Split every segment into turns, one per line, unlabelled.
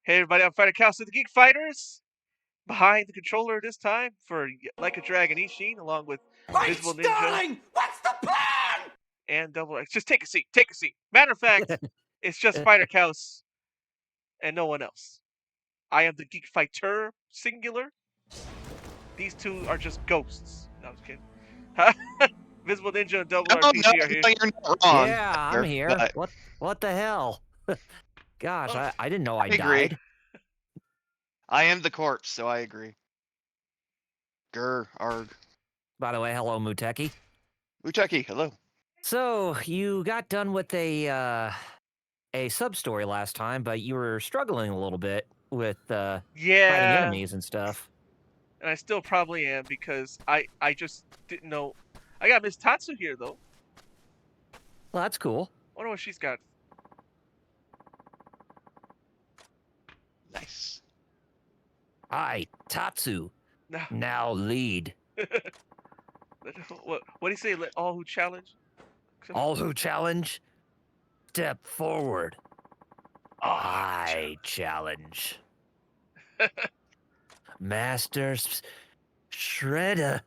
Hey everybody, I'm Fighter Cows of the Geek Fighters. Behind the controller this time for Like a Dragon Ishin, along with
Right,
Visible Ninja
Starling! What's the plan?
and Double X. Just take a seat. Take a seat. Matter of fact, it's just Fighter Cows and no one else. I am the Geek Fighter singular. These two are just ghosts. No, I was kidding. Visible Ninja and Double
Oh, no,
RPG are here.
no, you're not wrong.
Yeah, I'm here.
But
What the hell? Gosh,
Oh,
I didn't know I
agree.
died.
I am the corpse, so I agree. Grr, arg.
By the way, hello Muteki.
Ucheki, hello.
So you got done with a sub story last time, but you were struggling a little bit with fighting
yeah,
enemies and stuff.
and I still probably am because I just didn't know. I got Miss Tatsu here though.
Well, that's cool.
Wonder what she's got.
Nice.
I, Tatsu,
No.
now lead.
What do you say? Let all who challenge.
All who challenge, step forward. I challenge. Master Shredder.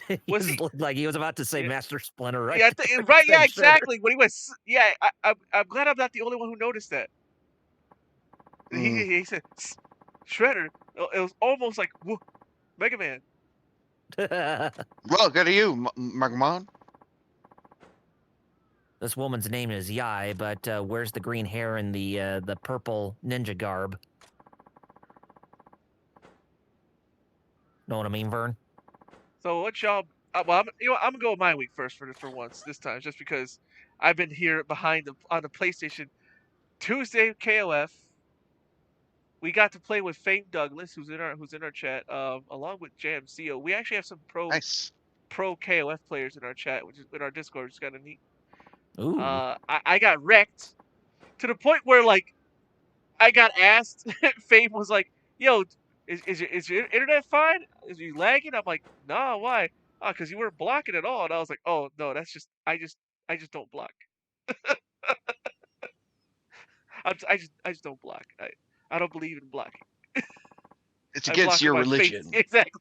He
Was he?
looked like he was about to say
Yeah.
Master Splinter, right?
Yeah,
there
right. Yeah,
instead of Shredder.
exactly. When he was, yeah, I'm glad I'm not the only one who noticed that. He said Shredder. It was almost like Mega Man.
Well, good to you, Margamon.
This woman's name is Yai, but wears the green hair and the purple ninja garb. Know what I mean, Vern?
So what y'all? Well, I'm gonna go with my week first for once this time, just because I've been here behind on the PlayStation. Tuesday KOF. We got to play with Fame Douglas, who's in our chat, along with JMCO. We actually have some
Nice.
pro KOF players in our chat, which is in our Discord, which is kind of neat.
Ooh.
I got wrecked to the point where like I got asked. Fame was like, "Yo, is your internet fine? Is you lagging?" I'm like, "Nah, why? Oh, because you weren't blocking at all." And I was like, "Oh no, that's just I just don't block. I just don't block. I don't believe in blocking.
It's
I
against
block
your
with my face.
religion.
Exactly.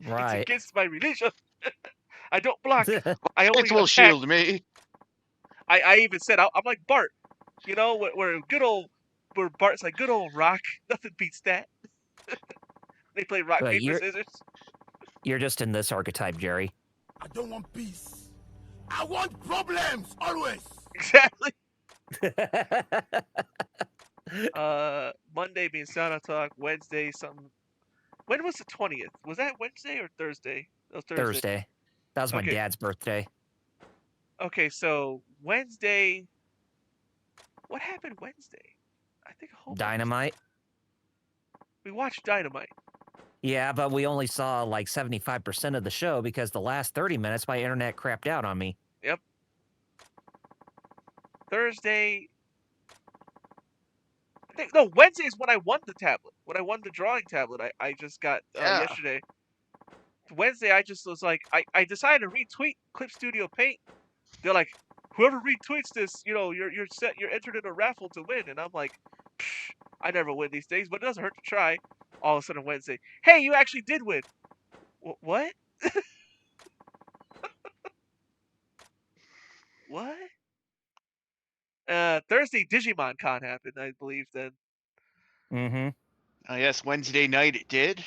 It's
Right.
against my religion. I don't block. I only
It will
attack.
shield me.
I even said I'm like Bart. You know, where Bart's like good old rock. Nothing beats that. They play rock
Well,
paper scissors.
You're just in this archetype, Jerry.
I don't want peace. I want problems, always.
Exactly. Monday being Santa Talk. Wednesday something. When was the 20th? Was that Wednesday or Thursday? That was
Thursday. That was my
Okay.
dad's birthday.
Okay, so Wednesday. What happened Wednesday? I think a whole bunch of
Dynamite.
We watched Dynamite.
Yeah, but we only saw like 75% of the show because the last 30 minutes my internet crapped out on me.
Yep. Thursday. No, Wednesday is when I won the tablet. When I won the drawing tablet, I just got
Yeah.
yesterday. Wednesday, I just was like, I decided to retweet Clip Studio Paint. They're like, whoever retweets this, you know, you're entered in a raffle to win. And I'm like, psh, I never win these things, but it doesn't hurt to try. All of a sudden Wednesday, hey, you actually did win. What? What? Thursday Digimon Con happened, I believe. Then.
Mm-hmm.
Yes, Wednesday night it did.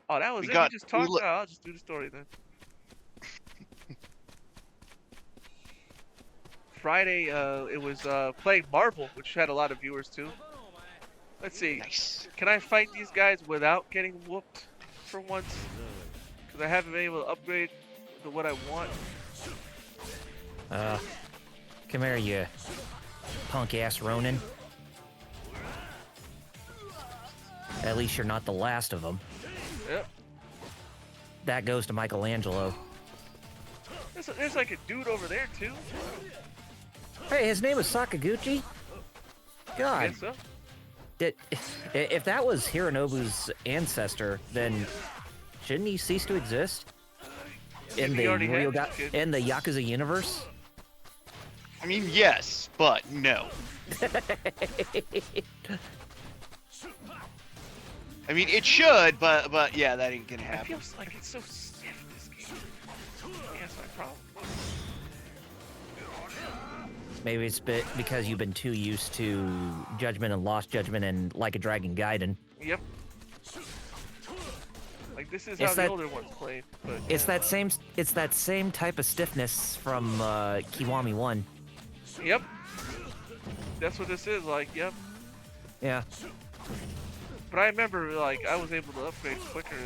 Oh, that was
We
it.
got-
We just
we
talked.
look-
Oh, I'll just do the story then. Friday, it was playing Marvel, which had a lot of viewers too. Let's see.
Nice.
Can I fight these guys without getting whooped for once? Because I haven't been able to upgrade to what I want.
Come here, you punk-ass Ronin. At least you're not the last of them.
Yep.
That goes to Michelangelo.
There's like a dude over there too.
Hey, his name is Sakaguchi?
I
God,
guess so.
if that was Hironobu's ancestor, then shouldn't he cease to exist? In
He
the
already had
real
this kid.
in the Yakuza universe?
I mean, yes, but no. I mean, it should, but yeah, that ain't gonna
I
happen.
feel like it's so stiff, this game. Yeah, that's my problem.
Maybe it's because you've been too used to Judgment and Lost Judgment and Like a Dragon Gaiden.
Yep. Like, this is
It's
how the
that-
older ones played, but
It's
yeah.
that same type of stiffness from Kiwami 1.
Yep. That's what this is like, yep.
Yeah.
But I remember, like, I was able to upgrade quicker.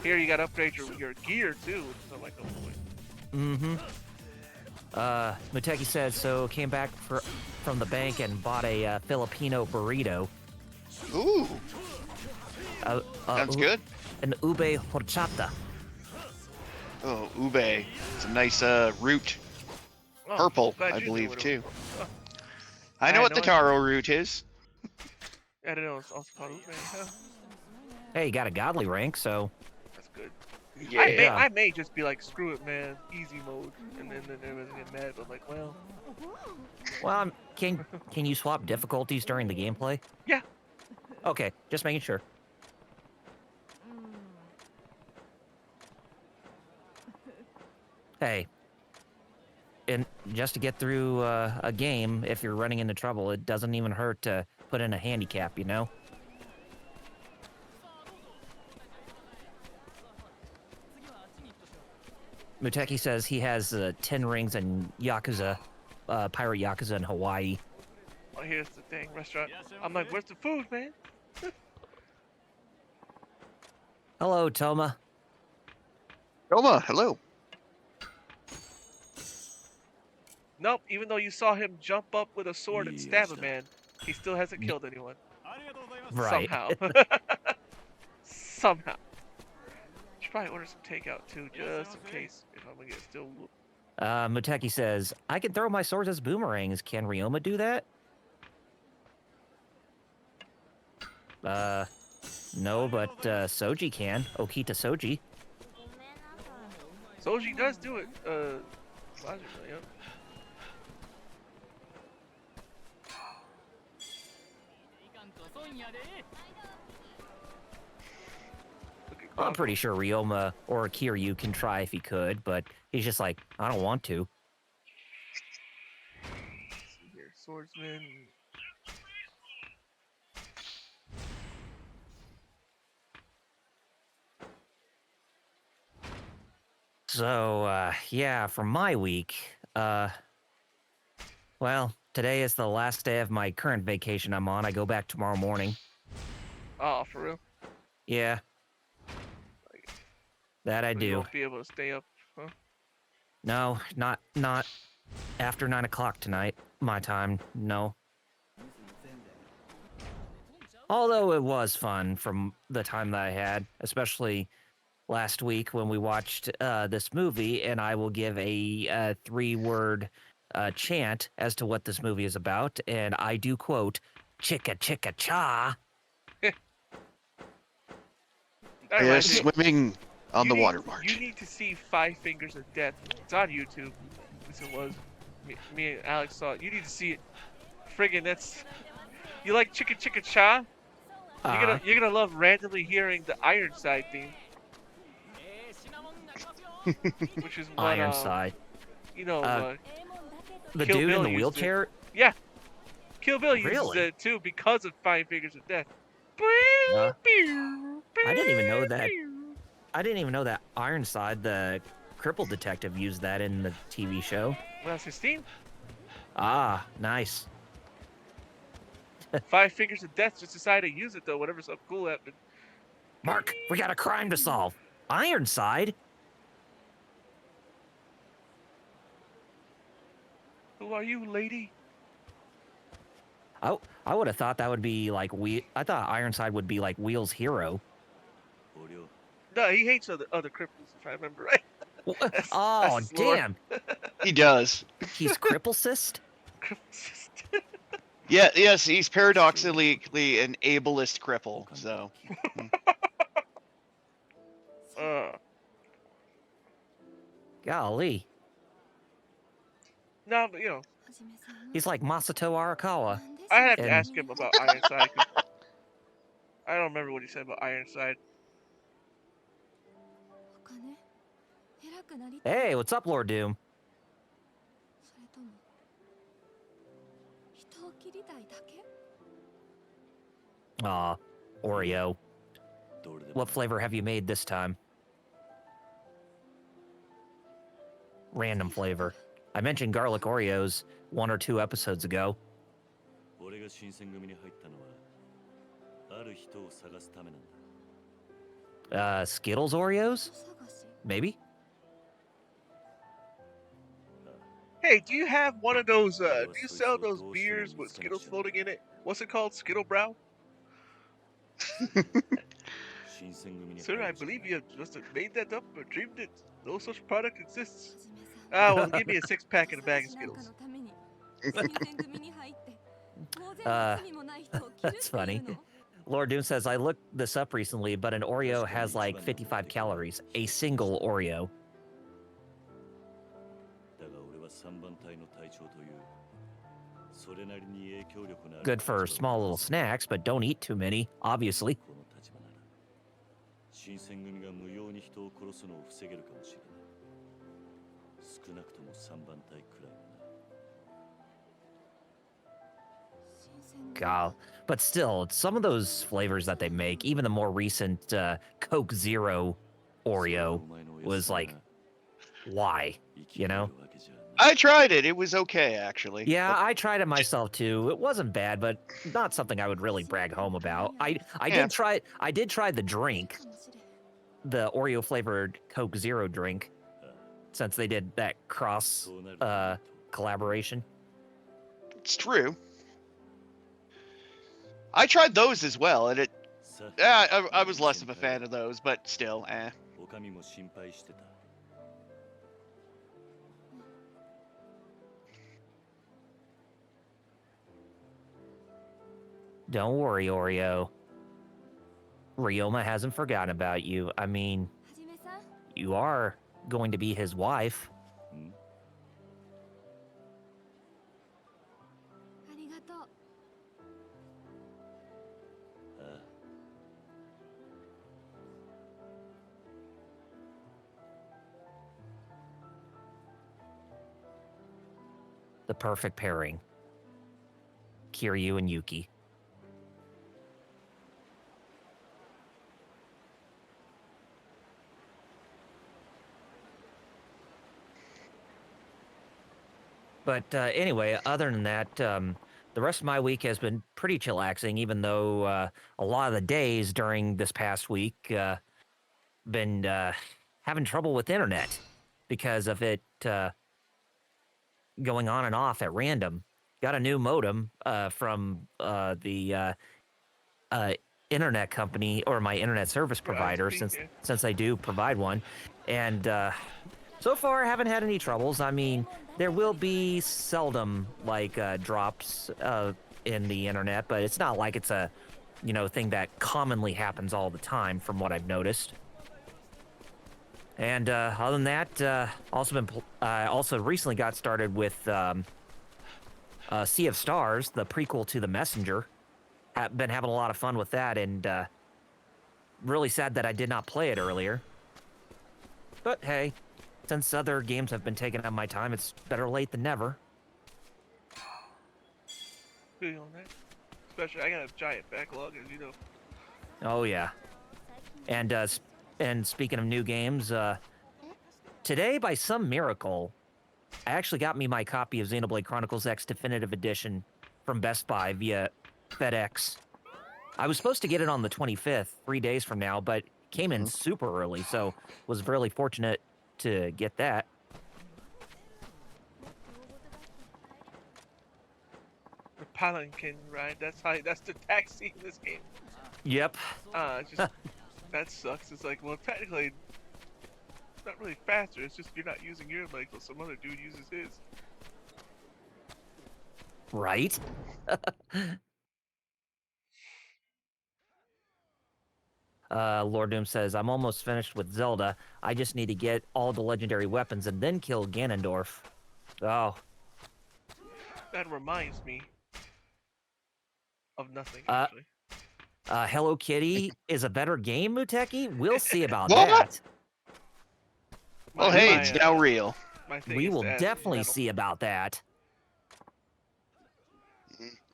Here you gotta upgrade your gear, too, which is like, oh boy.
Mm-hmm. Muteki said, so came back from the bank and bought a Filipino burrito.
Ooh, sounds good.
An ube horchata.
Oh, ube. It's a nice root.
Oh,
Purple,
glad
I
you knew
believe,
what it
too.
was.
I
I
know
had
what the
no idea.
taro root is.
I don't know, it's also called ube, huh?
Hey, you got a godly rank, so
That's good.
Yeah.
I may just be like, screw it, man, easy mode, and then everyone's gonna get mad, but like, well,
well, can you swap difficulties during the gameplay?
yeah.
Okay, just making sure. Hey, and just to get through a game, if you're running into trouble, it doesn't even hurt to put in a handicap, you know? Muteki says he has 10 rings and Yakuza, Pirate Yakuza in Hawaii.
Oh, here's the thing, restaurant. I'm like, where's the food, man?
Hello, Toma.
Roma, hello.
Nope, even though you saw him jump up with a sword and stab a man, he still hasn't killed anyone.
Right.
Somehow. Somehow. Should probably order some takeout too, just in case if I'm gonna get still.
Muteki says, I can throw my swords as boomerangs. Can Ryoma do that? No, but Soji can. Okita Soji.
Soji does do it, logically, yep.
Well, I'm pretty sure Ryoma or Kiryu can try if he could, but he's just like, I don't want to.
Let's see here, swordsman.
So, yeah, for my week, well, today is the last day of my current vacation I'm on. I go back tomorrow morning.
Oh, for real?
Yeah. That I
So
do.
you won't be able to stay up, huh?
No, not after 9 o'clock tonight, my time, no. Although it was fun from the time that I had, especially last week when we watched this movie, and I will give a 3-word chant as to what this movie is about, and I do quote, "Chicka chicka cha."
That
Yeah,
reminds me,
swimming on the water
You
march.
need to see Five Fingers of Death. It's on YouTube. At least it was. Me and Alex saw it. You need to see it. Friggin', that's. You like Chicka Chicka Cha? You're gonna love randomly hearing the Ironside theme, which is what
Ironside.
you know.
The
Kill
dude
Bill
in the
used it.
wheelchair?
Yeah, Kill Bill uses
Really?
it too because of Five Fingers of Death.
I didn't even know that. I didn't even know that Ironside, the crippled detective, used that in the TV show.
Well, that's his theme.
Ah, nice.
Five Fingers of Death just decided to use it though. Whatever so cool happened.
Mark, we got a crime to solve. Ironside?
Who are you, lady?
I would have thought that would be like I thought Ironside would be like Wheel's hero.
No, he hates other cripples, if I remember right.
Oh,
that's his lore.
damn.
He does.
He's cripple-cist?
Yeah, yes, he's paradoxically an ableist cripple, so.
Golly.
No, but you know,
He's like Masato Arakawa.
I have to
And-
ask him about Ironside. I don't remember what he said about Ironside.
Hey, what's up, Lord Doom? Aw, Oreo. What flavor have you made this time? Random flavor. I mentioned garlic Oreos 1 or 2 episodes ago. Skittles Oreos? Maybe?
Hey, do you have one of those? Do you sell those beers with Skittles floating in it? What's it called? Skittle Brow? Sir, I believe you must have made that up or dreamed it. No such product exists. Ah, well, give me a 6-pack and a bag of Skittles.
That's funny. Lord Doom says, I looked this up recently, but an Oreo has like 55 calories. A single Oreo. Good for small little snacks, but don't eat too many, obviously. God, but still, some of those flavors that they make, even the more recent Coke Zero Oreo, was like, why? You know?
I tried it. It was okay, actually.
Yeah,
But,
I tried it myself too. It wasn't bad, but not something I would really brag home about. I
Yeah.
did try the drink, the Oreo flavored Coke Zero drink, since they did that cross collaboration.
It's true. I tried those as well, and I was less of a fan of those, but still, eh.
Don't worry, Oreo. Ryoma hasn't forgotten about you. I mean, you are going to be his wife. The perfect pairing. Kiryu and Yuki. But anyway, other than that, the rest of my week has been pretty chillaxing, even though a lot of the days during this past week been having trouble with internet because of it going on and off at random. Got a new modem from the internet company or my internet service
Your
provider,
ISP, yeah.
since I do provide one, and so far I haven't had any troubles. I mean, there will be seldom like drops in the internet, but it's not like it's a thing that commonly happens all the time, from what I've noticed. And other than that, also recently got started with Sea of Stars, the prequel to The Messenger. Been having a lot of fun with that, and really sad that I did not play it earlier. But hey, since other games have been taking up my time, it's better late than never.
Feel you on that. Especially, I got a giant backlog, as you know.
Oh yeah, and speaking of new games, today by some miracle, I actually got me my copy of Xenoblade Chronicles X Definitive Edition from Best Buy via FedEx. I was supposed to get it on the 25th, 3 days from now, but it came in super early, so was really fortunate to get that.
The palanquin ride. That's the taxi in this game.
Yep.
Just that sucks. It's like, well, technically, it's not really faster. It's just you're not using your leg, but some other dude uses his.
Right? Lord Doom says, I'm almost finished with Zelda. I just need to get all the legendary weapons and then kill Ganondorf. Oh.
That reminds me of nothing, actually.
Hello Kitty is a better game, Muteki? We'll see about
What?
that.
Well,
My,
hey,
my,
it's now real.
my thing
We
is
will
to ask
definitely
Metal.
see about that.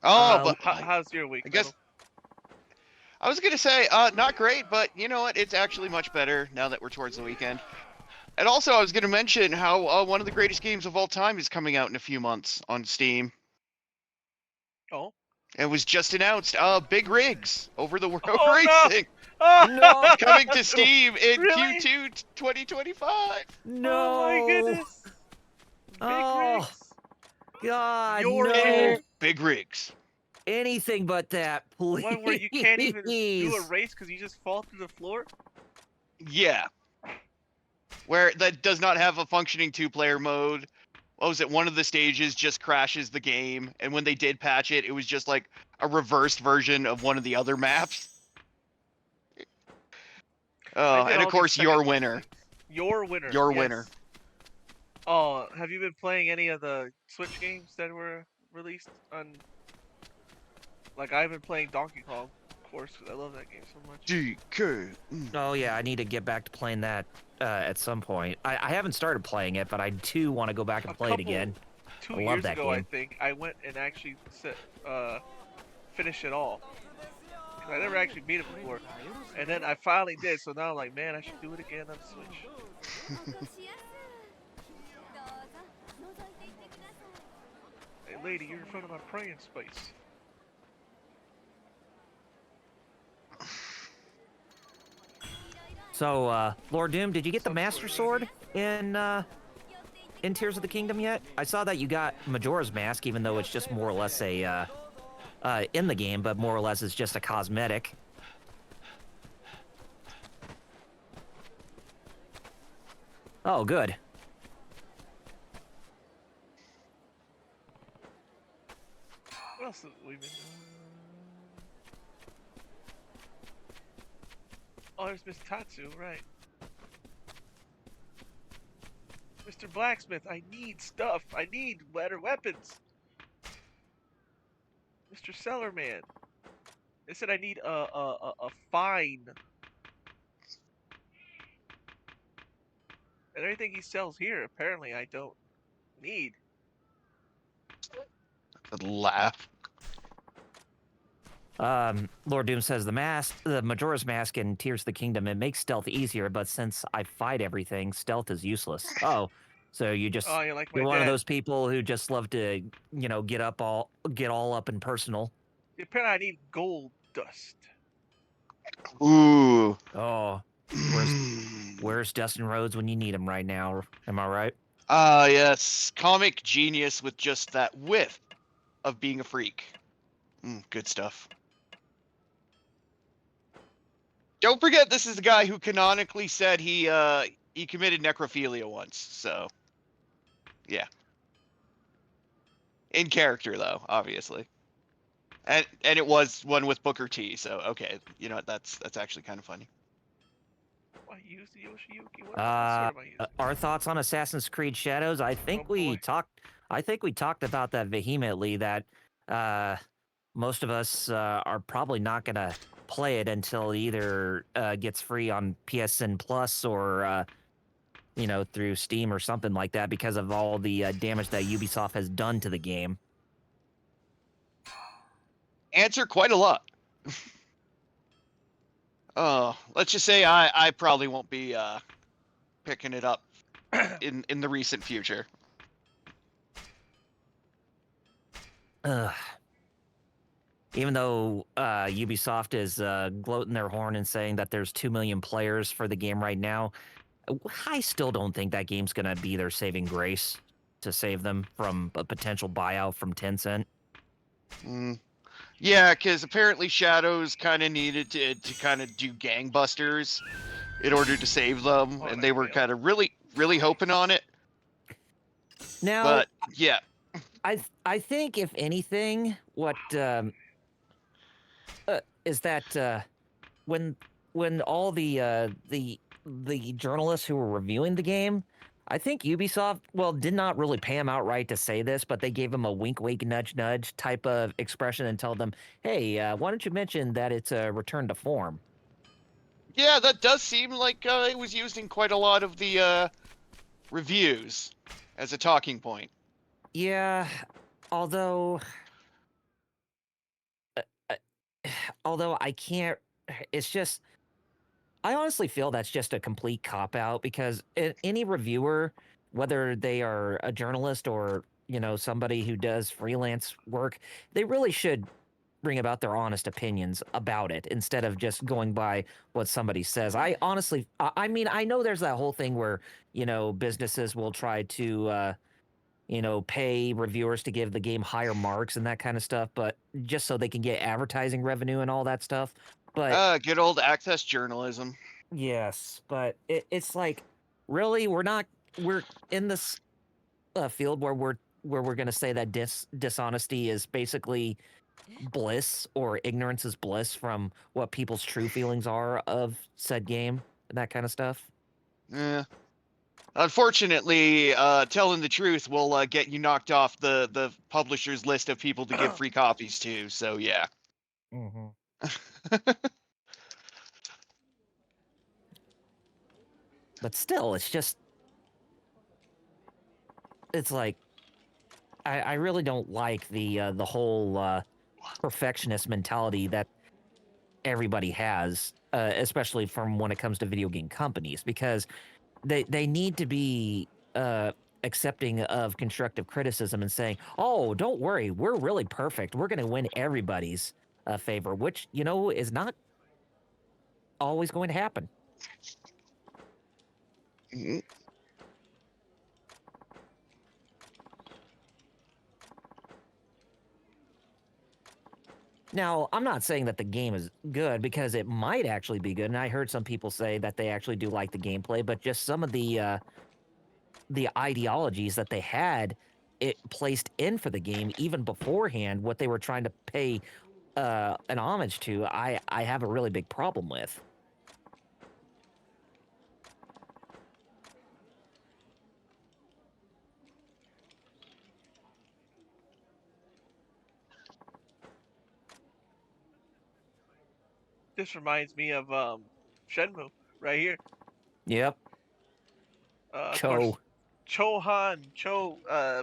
Oh, but
How's your week,
I guess
Metal?
I was gonna say, not great, but you know what? It's actually much better now that we're towards the weekend. And also, I was gonna mention how one of the greatest games of all time is coming out in a few months on Steam.
Oh.
It was just announced. Big Rigs over the road
Oh no!
racing
No,
coming to Steam in
Really?
Q2 2025.
Oh my
no.
goodness! Big
Oh,
rigs.
God,
Your
no.
winner.
Big Rigs.
Anything but that, please.
One where you can't even do a race because you just fall through the floor.
Yeah, where that does not have a functioning two-player mode. What was it? One of the stages just crashes the game, and when they did patch it, it was just like a reversed version of one of the other maps.
I
Oh,
did
and of
all these
course, your
second-place
winner.
things. Your winner.
Your
Yes.
winner.
Oh, have you been playing any of the Switch games that were released on? Like I've been playing Donkey Kong, of course, 'cause I love that game so much.
DK.
Oh, yeah, I need to get back to playing that at some point. I haven't started playing it, but I do want to go back and play it again. I love
Years
that
ago, I
game.
think I went and actually finished it all. 'Cause I never actually beat it before, and then I finally did. So now I'm like, man, I should do it again on Switch. Hey, lady, you're in front of my praying space.
So, Lord Doom, did you get the Master Sword in Tears of the Kingdom yet? I saw that you got Majora's Mask, even though it's just more or less a in the game, but more or less it's just a cosmetic. Oh, good.
What else have we been doing? Oh, there's Miss Tatsu, right. Mr. Blacksmith, I need stuff. I need better weapons. Mr. Cellarman. They said I need a fine. And everything he sells here, apparently I don't need.
Laugh.
Lord Doom says the Majora's Mask in Tears of the Kingdom, it makes stealth easier, but since I fight everything, stealth is useless. Oh, so
Oh, you're like my
you're one of
dad.
those people who just love to, get all up and personal.
Apparently I need gold dust.
Ooh.
Oh, where's Dustin Rhodes when you need him right now? Am I right?
Yes. Comic genius with just that whiff of being a freak. Good stuff. Don't forget, this is the guy who canonically said he committed necrophilia once. So, yeah. In character, though, obviously. And it was one with Booker T. So, okay, you know what? That's actually kind of funny.
Why use the Yoshiyuki? What sword am I using?
Our thoughts on Assassin's Creed Shadows? I think
Oh,
we
boy.
talked. I think we talked about that vehemently. That most of us are probably not gonna play it until it either gets free on PSN Plus or through Steam or something like that because of all the damage that Ubisoft has done to the game.
Answer quite a lot. Let's just say I probably won't be picking it up in the recent future.
Even though Ubisoft is gloating their horn and saying that there's 2 million players for the game right now, I still don't think that game's going to be their saving grace to save them from a potential buyout from Tencent.
Yeah, because apparently Shadows kind of needed to kind of do gangbusters in order to save them, and they were kind of really hoping on it.
Now,
but yeah,
I think if anything, what is that when all the journalists who were reviewing the game, I think Ubisoft, well, did not really pay him outright to say this, but they gave him a wink, wink, nudge, nudge type of expression and told them, hey, why don't you mention that it's a return to form?
Yeah, that does seem like it was used in quite a lot of the reviews as a talking point.
Yeah, although, uh, although I can't, it's just, I honestly feel that's just a complete cop out because any reviewer, whether they are a journalist or, somebody who does freelance work, they really should bring about their honest opinions about it instead of just going by what somebody says. I honestly, I mean, I know there's that whole thing where, businesses will try to, pay reviewers to give the game higher marks and that kind of stuff, but just so they can get advertising revenue and all that stuff. But
Good old access journalism.
yes, but it's like, really, we're in this field where we're going to say that dishonesty is basically bliss or ignorance is bliss from what people's true feelings are of said game and that kind of stuff.
Yeah. Unfortunately, telling the truth will get you knocked off the publisher's list of people to give free copies to. So yeah.
Mm-hmm. But still, it's like I really don't like the whole perfectionist mentality that everybody has, especially from when it comes to video game companies, because they need to be accepting of constructive criticism and saying, "Oh, don't worry, we're really perfect. We're going to win everybody's favor," which is not always going to happen.
Mhm.
Now, I'm not saying that the game is good because it might actually be good, and I heard some people say that they actually do like the gameplay, but just some of the ideologies that they had it placed in for the game even beforehand, what they were trying to pay an homage to, I have a really big problem with.
This reminds me of Shenmue right here.
Yep.
Of course,
Cho.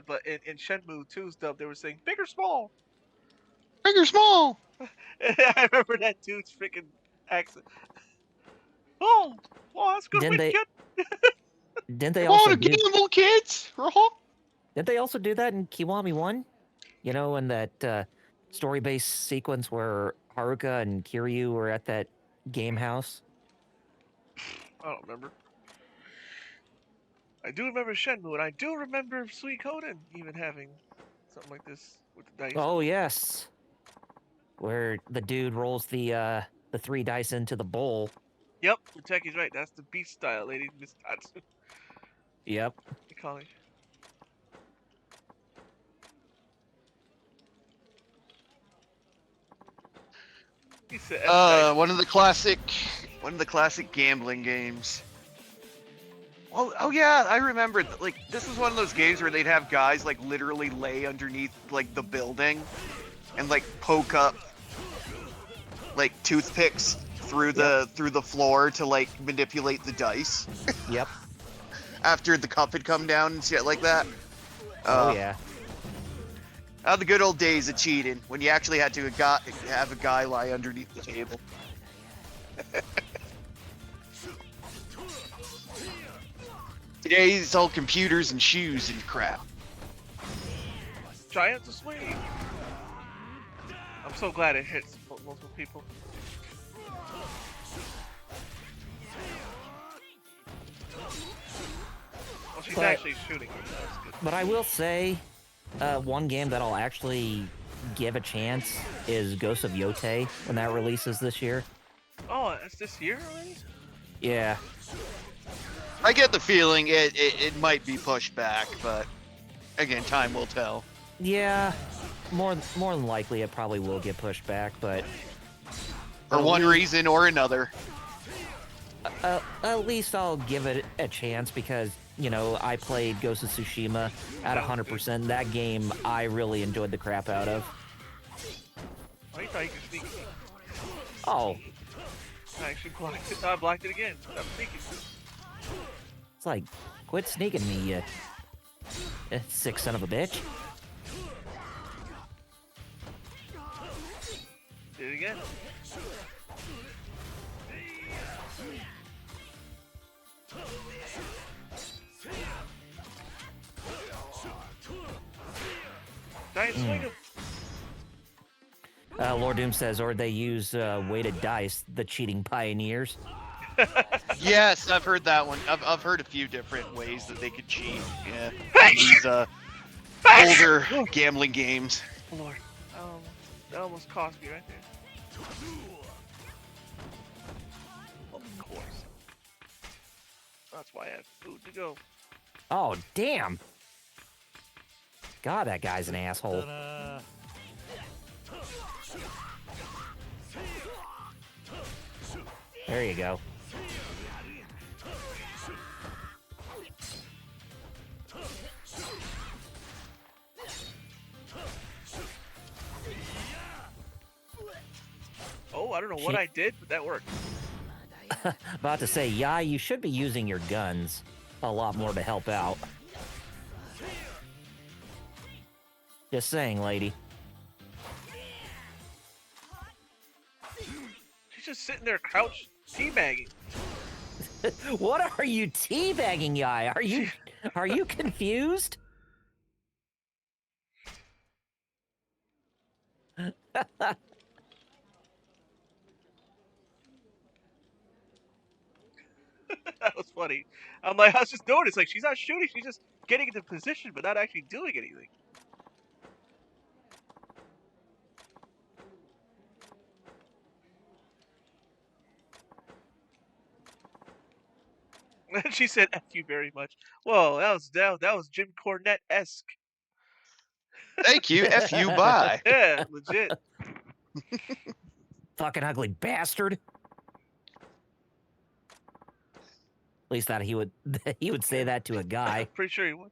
But in Shenmue 2's dub, they were saying big or small.
Big or small?
I remember that dude's freaking accent. Oh, well, that's a good
Didn't
win,
they
kid.
didn't they
You
also
want to
do
gamble, kids?
didn't they also do that in Kiwami 1? In that story-based sequence where Haruka and Kiryu were at that game house?
I don't remember. I do remember Shenmue, and I do remember Suikoden even having something like this with the dice.
Oh, yes. Where the dude rolls the 3 dice into the bowl.
Yep, Take's right. That's the beast style, lady. Miss Tatsu.
Yep.
They call it. He said F dice.
One of the classic gambling games. Oh yeah, I remember. Like this was one of those games where they'd have guys like literally lay underneath like the building, and like poke up like toothpicks through the floor to like manipulate the dice
Yep.
after the cup had come down and shit like that.
Oh, yeah.
The good old days of cheating when you actually had to have a guy lie underneath the table. Today's all computers and shoes and crap.
Giants asleep. I'm so glad it hits multiple people. Well, she's
But-
actually shooting. That's good.
But I will say, one game that I'll actually give a chance is Ghost of Yote when that releases this year.
Oh, that's this year already?
Yeah.
I get the feeling it might be pushed back, but again, time will tell.
Yeah. More than likely, it probably will get pushed back, but
For one reason or another.
at least I'll give it a chance because you know, I played Ghost of Tsushima at 100%. That game I really enjoyed the crap out of.
Oh, you thought you could sneak me.
Oh,
I actually blocked it. No, I blocked it again. I'm sneaking.
it's like, quit sneaking me, you sick son of a bitch.
Did it again. Giant swing him.
Lord Doom says, or they use weighted dice, the cheating pioneers.
Yes, I've heard that one. I've heard a few different ways that they could cheat. Yeah, these older gambling games.
Lord, that almost cost me right there. Of course. That's why I have food to go.
Oh, damn. God, that guy's an asshole. There you go.
Oh, I don't know what I did, but that worked.
About to say, yeah, you should be using your guns a lot more to help out. Just saying, lady.
She's just sitting there crouched, teabagging.
What are you teabagging, Yai? Are you confused?
That was funny. I'm like, I was just noticing, like, she's not shooting, she's just getting into position, but not actually doing anything. And she said, "F you very much." Whoa, that was Jim Cornette-esque.
Thank you. F you. Bye.
Yeah, legit.
Fucking ugly bastard. At least that he would say that to a guy.
Pretty sure he would.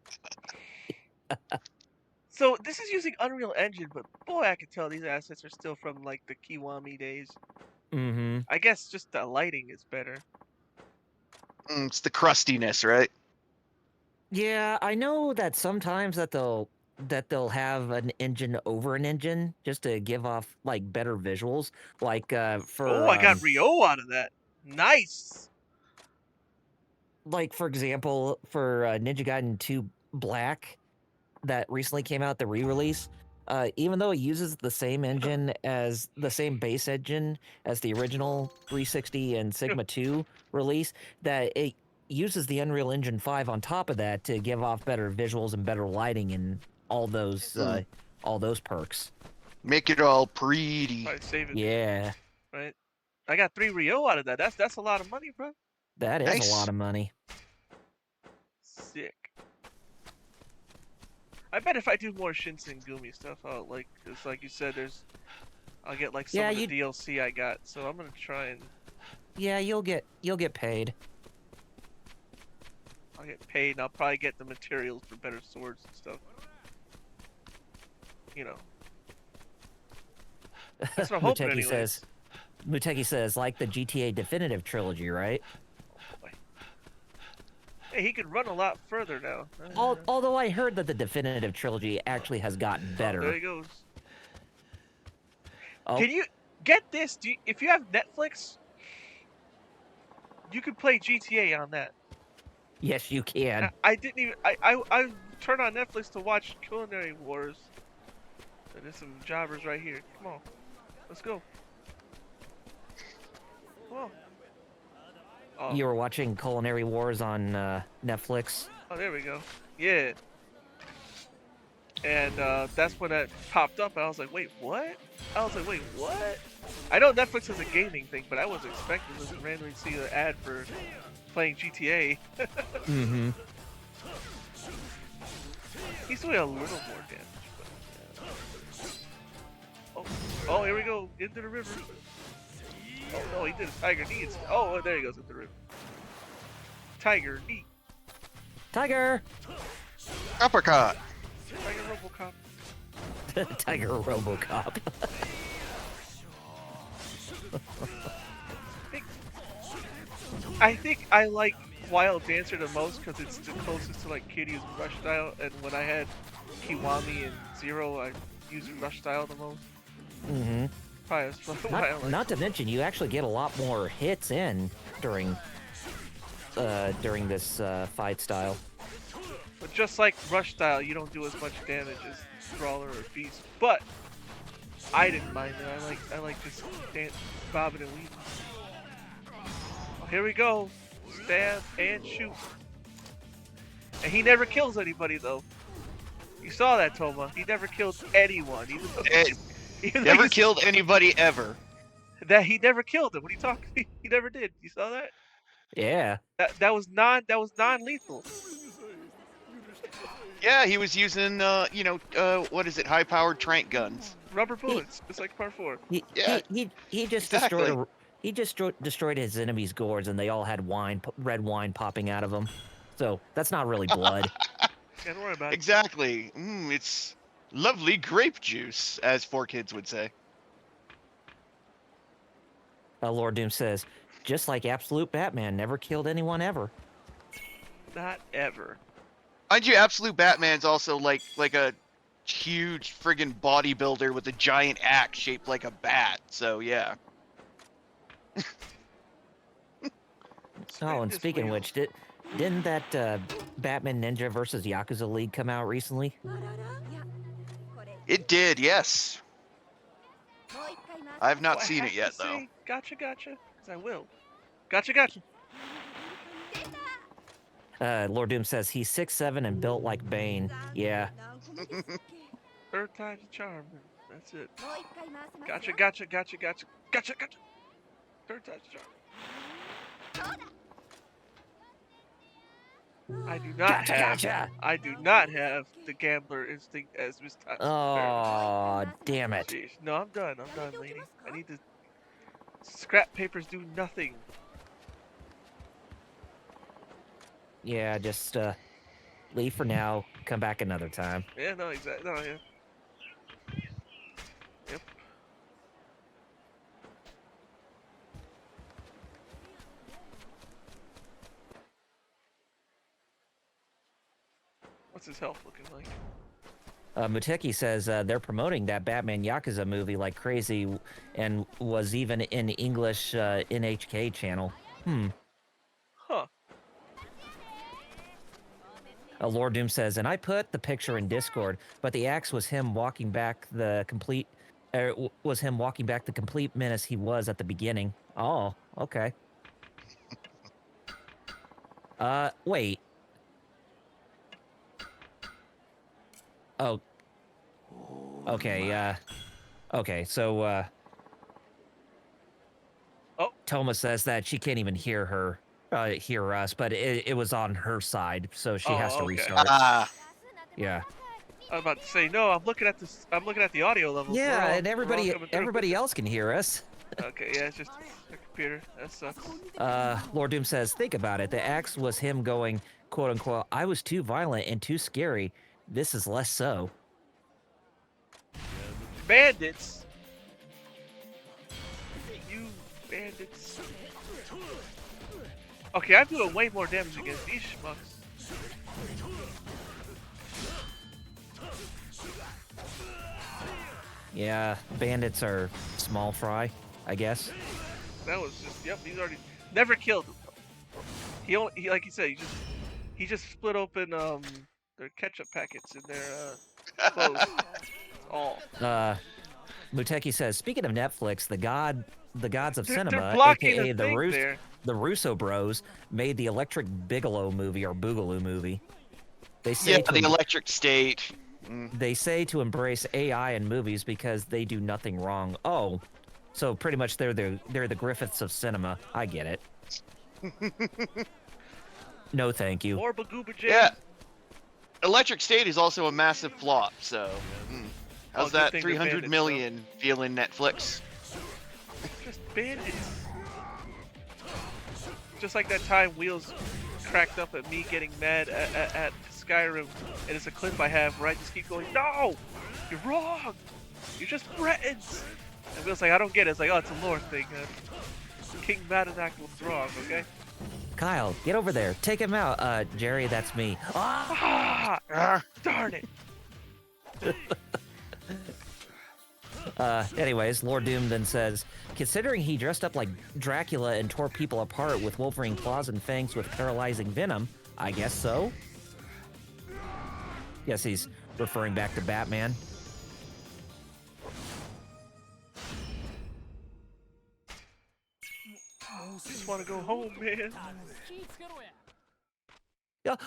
So this is using Unreal Engine, but boy, I can tell these assets are still from like the Kiwami days.
Mm-hmm.
I guess just the lighting is better.
It's the crustiness, right?
Yeah, I know that sometimes that they'll have an engine over an engine just to give off like better visuals. Like for
Oh, I got Rio out of that. Nice.
like for example, for Ninja Gaiden 2 Black that recently came out, the re-release, even though it uses the same engine as the same base engine as the original 360 and Sigma 2 release, that it uses the Unreal Engine 5 on top of that to give off better visuals and better lighting and all those perks.
Make it all pretty.
Probably save it.
Yeah,
Right. I got 3 Rio out of that. That's a lot of money, bro.
that is
Nice.
a lot of money.
Sick. I bet if I do more Shinsengumi stuff, I'll like, it's like you said, I'll get like some
Yeah,
of the DLC I got. So I'm gonna try and
Yeah, you'll get paid.
I'll get paid, and I'll probably get the materials for better swords and stuff. You know. That's what I'm hoping anyways.
Muteki says, like the GTA Definitive Trilogy, right?
Hey, he could run a lot further now.
Although I heard that the Definitive Trilogy actually has gotten better.
There he goes.
Oh.
Can you get this? If you have Netflix, you could play GTA on that.
Yes, you can.
I didn't even. I turned on Netflix to watch Culinary Wars. And there's some jobbers right here. Come on, let's go. Come on. Oh.
You were watching Culinary Wars on Netflix?
Oh, there we go. Yeah. And that's when that popped up, and I was like, wait, what? I was like, wait, what? I know Netflix is a gaming thing, but I wasn't expecting to randomly see an ad for playing GTA.
Mm-hmm.
He's doing a little more damage. But, oh, here we go. Into the river. Oh, no, he did a tiger knee. Oh, there he goes into the river. Tiger knee.
Tiger!
Uppercut.
Like a RoboCop.
Tiger Robocop.
I think I like Wild Dancer the most because it's the closest to like Kitty's Rush Style, and when I had Kiwami and Zero, I used Rush Style the most.
Mm-hmm.
Probably that's why I like.
Not to mention, you actually get a lot more hits in during this fight style.
But just like Rush Style, you don't do as much damage as Brawler or Beast. But I didn't mind it. I like just bobbing and weaving. Oh, here we go. Stab and shoot. And he never kills anybody though. You saw that, Toma. He never killed anyone.
Never killed anybody ever.
That he never killed him. What are you talking? He never did. You saw that?
Yeah.
That was non-lethal.
Yeah, he was using what is it? High-powered trank guns.
Rubber bullets. It's like part 4.
He just
Exactly.
destroyed his enemies' gourds, and they all had red wine popping out of them. So that's not really blood.
Yeah, don't worry about it.
Exactly. It's lovely grape juice, as 4Kids would say.
Lord Doom says, just like Absolute Batman never killed anyone ever.
Not ever.
Mind you, Absolute Batman's also like a huge friggin' bodybuilder with a giant axe shaped like a bat. So yeah.
Oh, and speaking of which, didn't that Batman Ninja versus Yakuza League come out recently?
It did, yes. I've not
Well, I
seen
have
it
to
yet though.
say, Gotcha. Because I will. Gotcha.
Lord Doom says he's 6'7" and built like Bane. Yeah.
Third time's a charm. That's it. Gotcha. Third time's a charm. I do not have the gambler instinct as Miss Tyson.
Oh, damn it.
Jeez. No, I'm done, lady. I need to. Scrap papers do nothing.
Yeah, just leave for now. Come back another time.
Yeah, no, exactly. No, yeah. Yep. What's his health looking like?
Muteki says they're promoting that Batman Yakuza movie like crazy, and was even in English NHK channel.
Huh.
Lord Doom says, and I put the picture in Discord, but the axe was him walking back the complete menace he was at the beginning. Oh, okay. Wait. Oh. Okay, okay, so,
Oh.
Toma says that she can't even hear us, but it was on her side, so she has to
okay.
restart. Yeah.
I was about to say no. I'm looking at this. I'm looking at the audio levels.
Yeah, and
we're all coming through.
everybody else can hear us.
Okay, yeah, it's just the computer. That sucks.
Lord Doom says, think about it. The axe was him going, quote unquote, I was too violent and too scary. This is less so.
Bandits. You bandits. Okay, I'm doing way more damage against these schmucks.
Yeah, bandits are small fry, I guess.
That was just, yep, he's already never killed him. He like you said, he just split open their ketchup packets in their clothes. That's all.
Muteki says, speaking of Netflix, the gods of
They're
cinema,
blocking
aka
the thing there.
the Russo Bros, made the Electric Bigelow movie or Boogaloo movie. They say
the Electric State.
They say to embrace AI in movies because they do nothing wrong. Oh, so pretty much they're the Griffiths of cinema. I get it. No, thank you.
More Bagooba Jam.
Yeah. Electric State is also a massive flop, so how's
good
that
thing
300
bandits,
million feeling Netflix?
Just bandits. Just like that time Wheels cracked up at me getting mad at Skyrim, and it's a clip I have where I just keep going, no, you're wrong, you're just Bretons. And Will's like, I don't get it. It's like, oh, it's a lore thing. King Madonak was wrong, okay?
Kyle, get over there. Take him out. Jerry, that's me. Ah!
Darn it.
Anyways, Lord Doom then says, considering he dressed up like Dracula and tore people apart with Wolverine claws and fangs with paralyzing venom, I guess so. Guess he's referring back to Batman.
Just want to go home, man.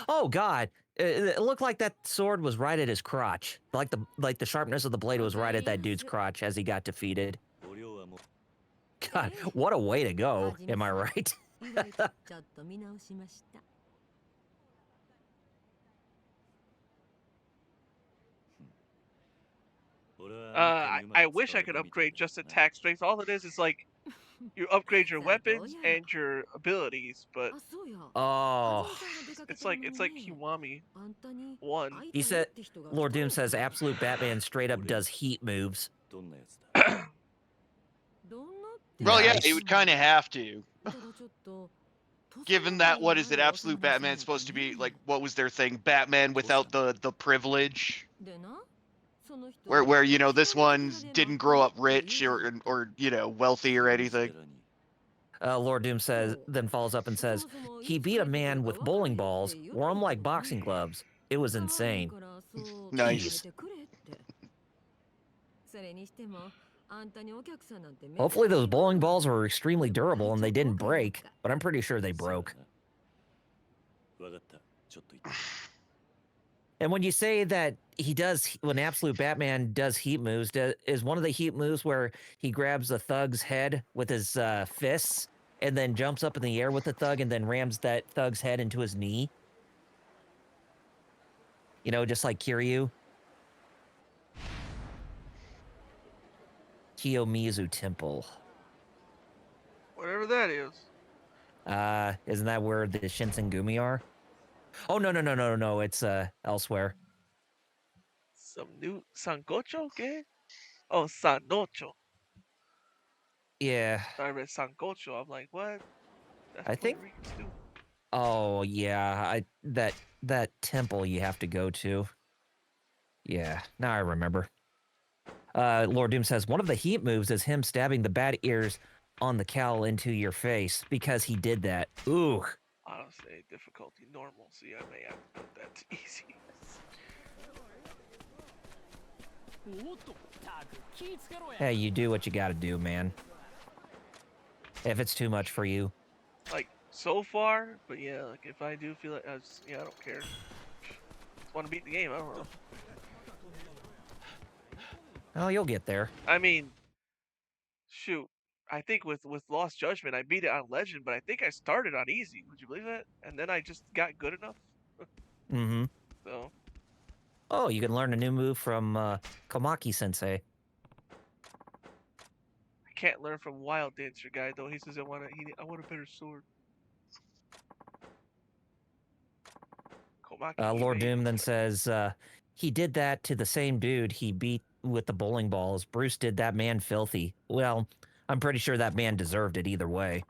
Oh God! It looked like that sword was right at his crotch. Like the sharpness of the blade was right at that dude's crotch as he got defeated. God, what a way to go! Am I right?
I wish I could upgrade just attack strength. All it is like you upgrade your weapons and your abilities, but
Oh,
it's like Kiwami 1.
he said, Lord Doom says, absolute Batman straight up does heat moves.
Well, yeah,
Nice.
he would kind of have to. Given that, what is it? Absolute Batman's supposed to be like, what was their thing? Batman without the privilege. Where you know, this one didn't grow up rich or you know, wealthy or anything.
Lord Doom then follows up and says, he beat a man with bowling balls, wore them like boxing gloves. It was insane.
Nice.
Hopefully those bowling balls were extremely durable and they didn't break, but I'm pretty sure they broke. And when you say that when Absolute Batman does heat moves, is one of the heat moves where he grabs the thug's head with his fists and then jumps up in the air with the thug and then rams that thug's head into his knee? You know, just like Kiryu. Kiyomizu Temple.
Whatever that is.
Isn't that where the Shinsengumi are? Oh, no, it's elsewhere.
Some new Sangocho, okay? Oh, Sanocho.
Yeah.
I read Sangocho. I'm like, what? That's
I think-
Puerto Rican too.
Oh, yeah, that temple you have to go to. Yeah, now I remember. Lord Doom says, one of the heat moves is him stabbing the bat ears on the cowl into your face because he did that. Ooh.
Honestly, difficulty normal, so I may have to put that to easy.
Hey, you do what you gotta do, man. If it's too much for you.
Like, so far, but yeah, like, if I do feel like, I don't care. Just want to beat the game, I don't know.
Oh, you'll get there.
I mean, shoot, I think with Lost Judgment, I beat it on Legend, but I think I started on Easy. Would you believe that? And then I just got good enough.
Mm-hmm.
So.
Oh, you can learn a new move from Komaki-sensei.
I can't learn from Wild Dancer guy though. He says I want a better sword. Komaki,
Lord Doom then says he did that to the same dude he beat with the bowling balls. Bruce did that man filthy. Well, I'm pretty sure that man deserved it either way.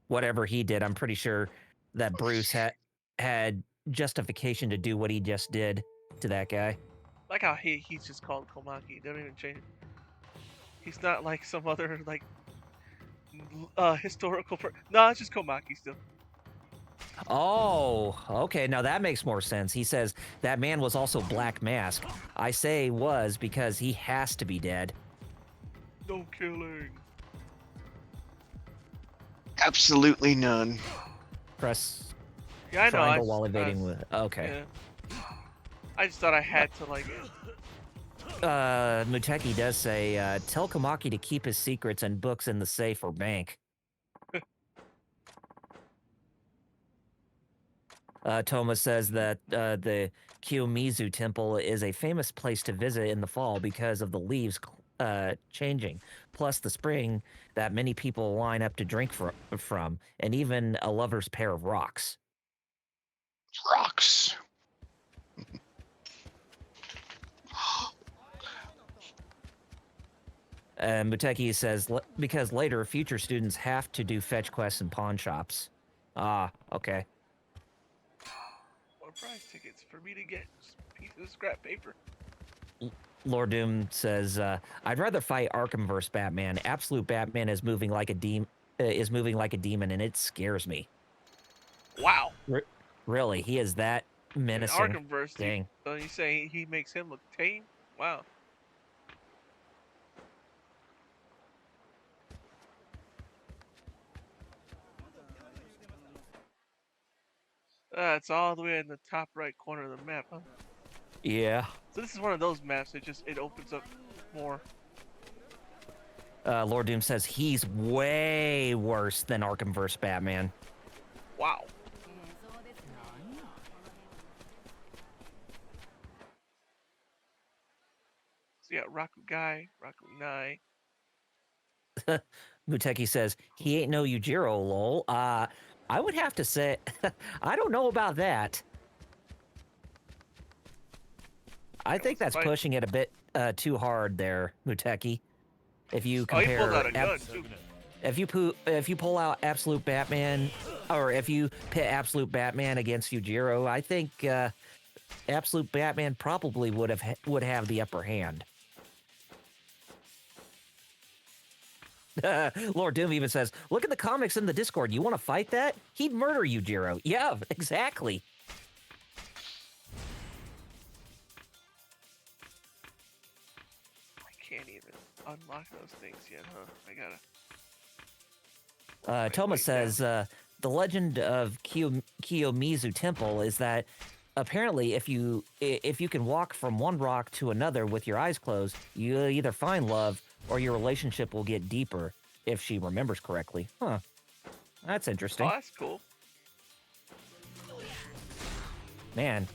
Whatever he did, I'm pretty sure that Bruce had justification to do what he just did to that guy.
Like how he's just called Komaki. They don't even change it. He's not like some other like historical. No, it's just Komaki still.
Oh, okay. Now that makes more sense. He says that man was also Black Mask. I say was because he has to be dead.
No killing.
Absolutely none.
Press
Yeah, I know.
triangle while evading with. Okay.
Yeah. I just thought I had to like.
Muteki does say, tell Komaki to keep his secrets and books in the safe or bank. Toma says that the Kiyomizu Temple is a famous place to visit in the fall because of the leaves changing, plus the spring that many people line up to drink from, and even a lover's pair of rocks.
Rocks.
And Muteki says, because later future students have to do fetch quests in pawn shops. Ah, okay.
More prize tickets for me to get pieces of scrap paper.
Lord Doom says, I'd rather fight Arkhamverse Batman. Absolute Batman is moving like a demon, and it scares me.
Wow.
Really, he is that
In
menacing.
Arkhamverse,
Dang.
so you say he makes him look tame? Wow. It's all the way in the top right corner of the map, huh?
Yeah.
So this is one of those maps that it opens up more.
Lord Doom says he's way worse than Arkhamverse Batman.
Wow. So yeah, Raku Guy, Raku Nai.
Muteki says he ain't no Yujiro, lol. I would have to say, I don't know about that. I think that's pushing it a bit too hard there, Muteki. If you compare,
he pulled out a gun too.
If you pull out Absolute Batman, or if you pit Absolute Batman against Yujiro, I think Absolute Batman probably would have the upper hand. Lord Doom even says, "Look at the comics in the Discord. You want to fight that? He'd murder Yujiro." Yeah, exactly.
I can't even unlock those things yet, huh? I gotta.
Thomas says, the legend of Kiyomizu Temple is that apparently if you can walk from one rock to another with your eyes closed, you either find love or your relationship will get deeper, if she remembers correctly. Huh. That's interesting.
Oh, that's cool.
Man.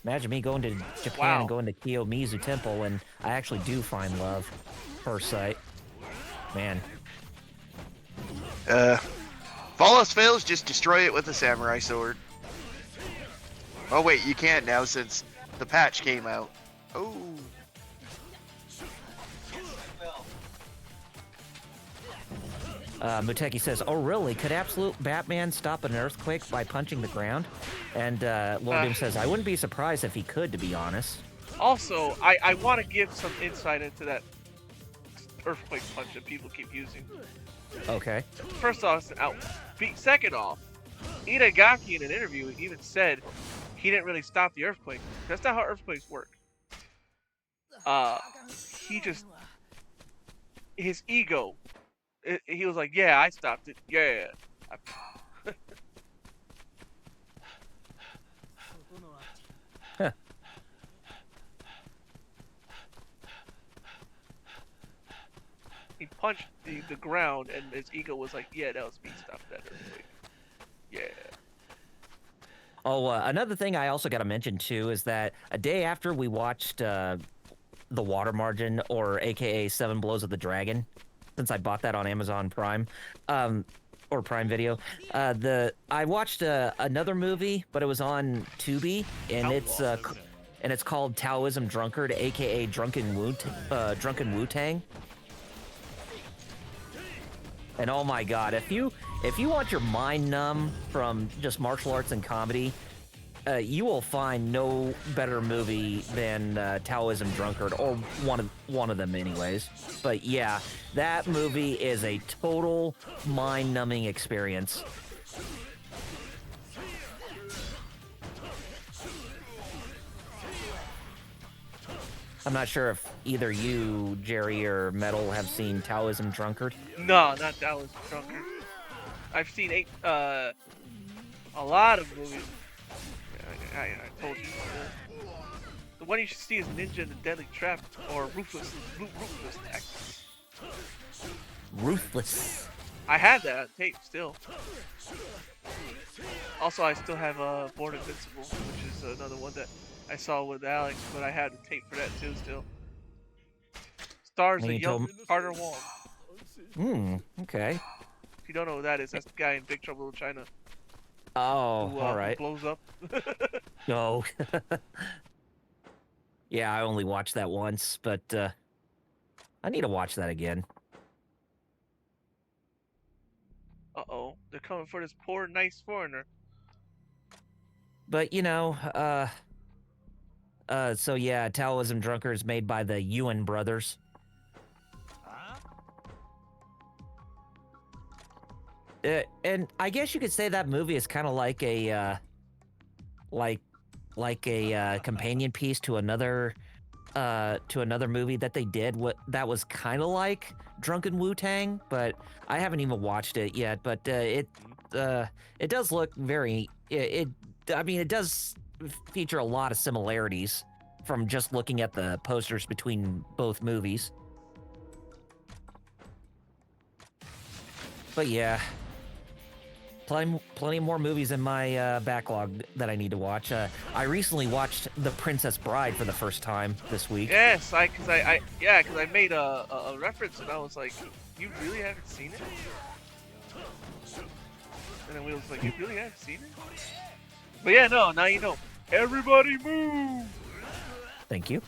Imagine me going to Japan and going to Kiyomizu Temple and I actually do find love. First sight. Man.
If all else fails, just destroy it with a samurai sword. Oh wait, you can't now since the patch came out. Oh.
Muteki says, "Oh really? Could Absolute Batman stop an earthquake by punching the ground?" And Lord Doom says, "I wouldn't be surprised if he could, to be honest."
Also, I want to give some insight into that earthquake punch that people keep using.
Okay.
First off, it's an out. Second off, Itagaki in an interview even said he didn't really stop the earthquake. That's not how earthquakes work. He just his ego. He was like, "Yeah, I stopped it. Yeah." He punched the ground, and his ego was like, "Yeah, that was me. Stop that earthquake." Yeah.
Oh, another thing I also got to mention too is that a day after we watched The Water Margin, or AKA Seven Blows of the Dragon, since I bought that on Amazon Prime, or Prime Video, I watched another movie, but it was on Tubi, and it's called Taoism Drunkard, AKA Drunken Wu-Tang. And oh my god, if you want your mind numb from just martial arts and comedy, you will find no better movie than Taoism Drunkard, or one of them anyways. But yeah, that movie is a total mind-numbing experience. I'm not sure if either you, Jerry, or Metal have seen Taoism Drunkard.
No, not Taoism Drunkard. I've seen a lot of movies. I told you. The one you should see is Ninja and the Deadly Trap, or Ruthless Tactics.
Ruthless.
I had that on tape still. Also, I still have Born Invincible, which is another one that I saw with Alex, but I had a tape for that too still. Stars a young Carter Wong.
Okay.
If you don't know who that is, that's the guy in Big Trouble in China.
Oh, all
who
right.
blows up.
No. Yeah, I only watched that once, but I need to watch that again.
Uh-oh, they're coming for this poor, nice foreigner.
But so yeah, Taoism Drunkers made by the Ewan brothers. And I guess you could say that movie is kind of like a like a companion piece to another movie that they did what that was kind of like Drunken Wu-Tang, but I haven't even watched it yet. But it does look very I mean, it does feature a lot of similarities from just looking at the posters between both movies. But yeah, plenty more movies in my backlog that I need to watch. I recently watched The Princess Bride for the first time this week.
Yes, cause I made a reference and I was like, you really haven't seen it? And then we was like, you really haven't seen it? But yeah, no, now you know. Everybody move!
Thank you.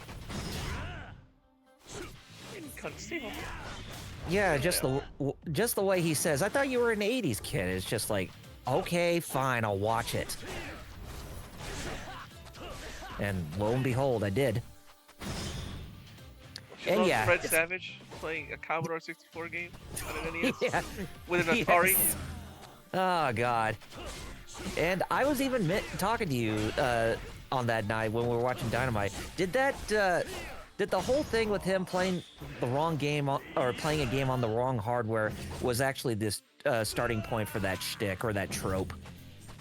Yeah, just the way he says, I thought you were an 80s kid. It's just like, okay, fine, I'll watch it. And lo and behold, I did. And yeah,
Fred Savage playing a Commodore 64 game on an NES
yeah,
with an Atari.
yes. Oh God. And I was even talking to you on that night when we were watching Dynamite. Did the whole thing with him playing the wrong game or playing a game on the wrong hardware was actually this starting point for that shtick or that trope?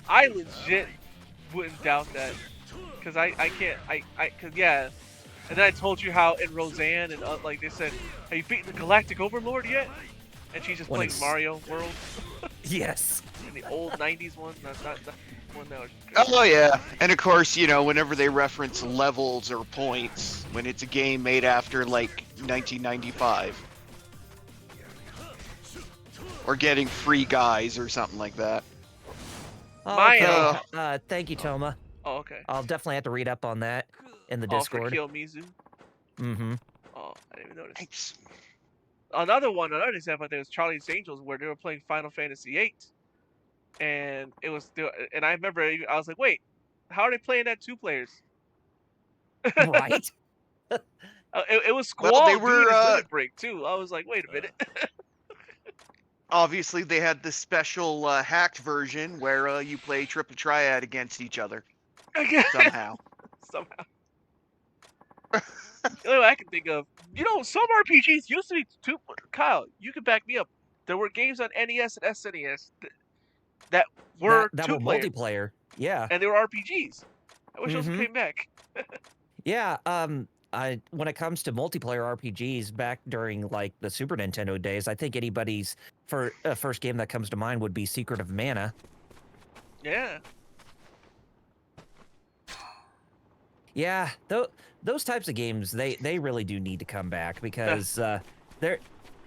I legit wouldn't doubt that, cause I can't cause yeah, and then I told you how in Roseanne and like they said, have you beaten the Galactic Overlord yet? And she's just playing Mario World.
Yes.
In the old '90s one, not one now.
Oh yeah, and of course, you know, whenever they reference levels or points, when it's a game made after like 1995, or getting free guys or something like that.
Oh, okay. Thank you, Toma.
Oh, okay.
I'll definitely have to read up on that in the Discord.
For Kiyomizu.
Mm-hmm.
Oh, I didn't even notice.
Thanks.
Another example, I think was Charlie's Angels, where they were playing Final Fantasy VIII, and it was still. And I remember I was like, wait, how are they playing that 2 players?
Right.
It was Squall
Well, they
doing
were
his limit break too. I was like, wait a minute.
obviously they had the special hacked version where you play triple triad against each other somehow.
Somehow. The only way I can think of, some RPGs used to be 2. Kyle, you can back me up. There were games on NES and SNES that were
that
2
were multiplayer. Yeah.
And they were RPGs. I wish those
Mhm.
came back.
Yeah, when it comes to multiplayer RPGs back during like the Super Nintendo days, I think anybody's first game that comes to mind would be Secret of Mana.
Yeah.
Yeah, those types of games, they really do need to come back because they're,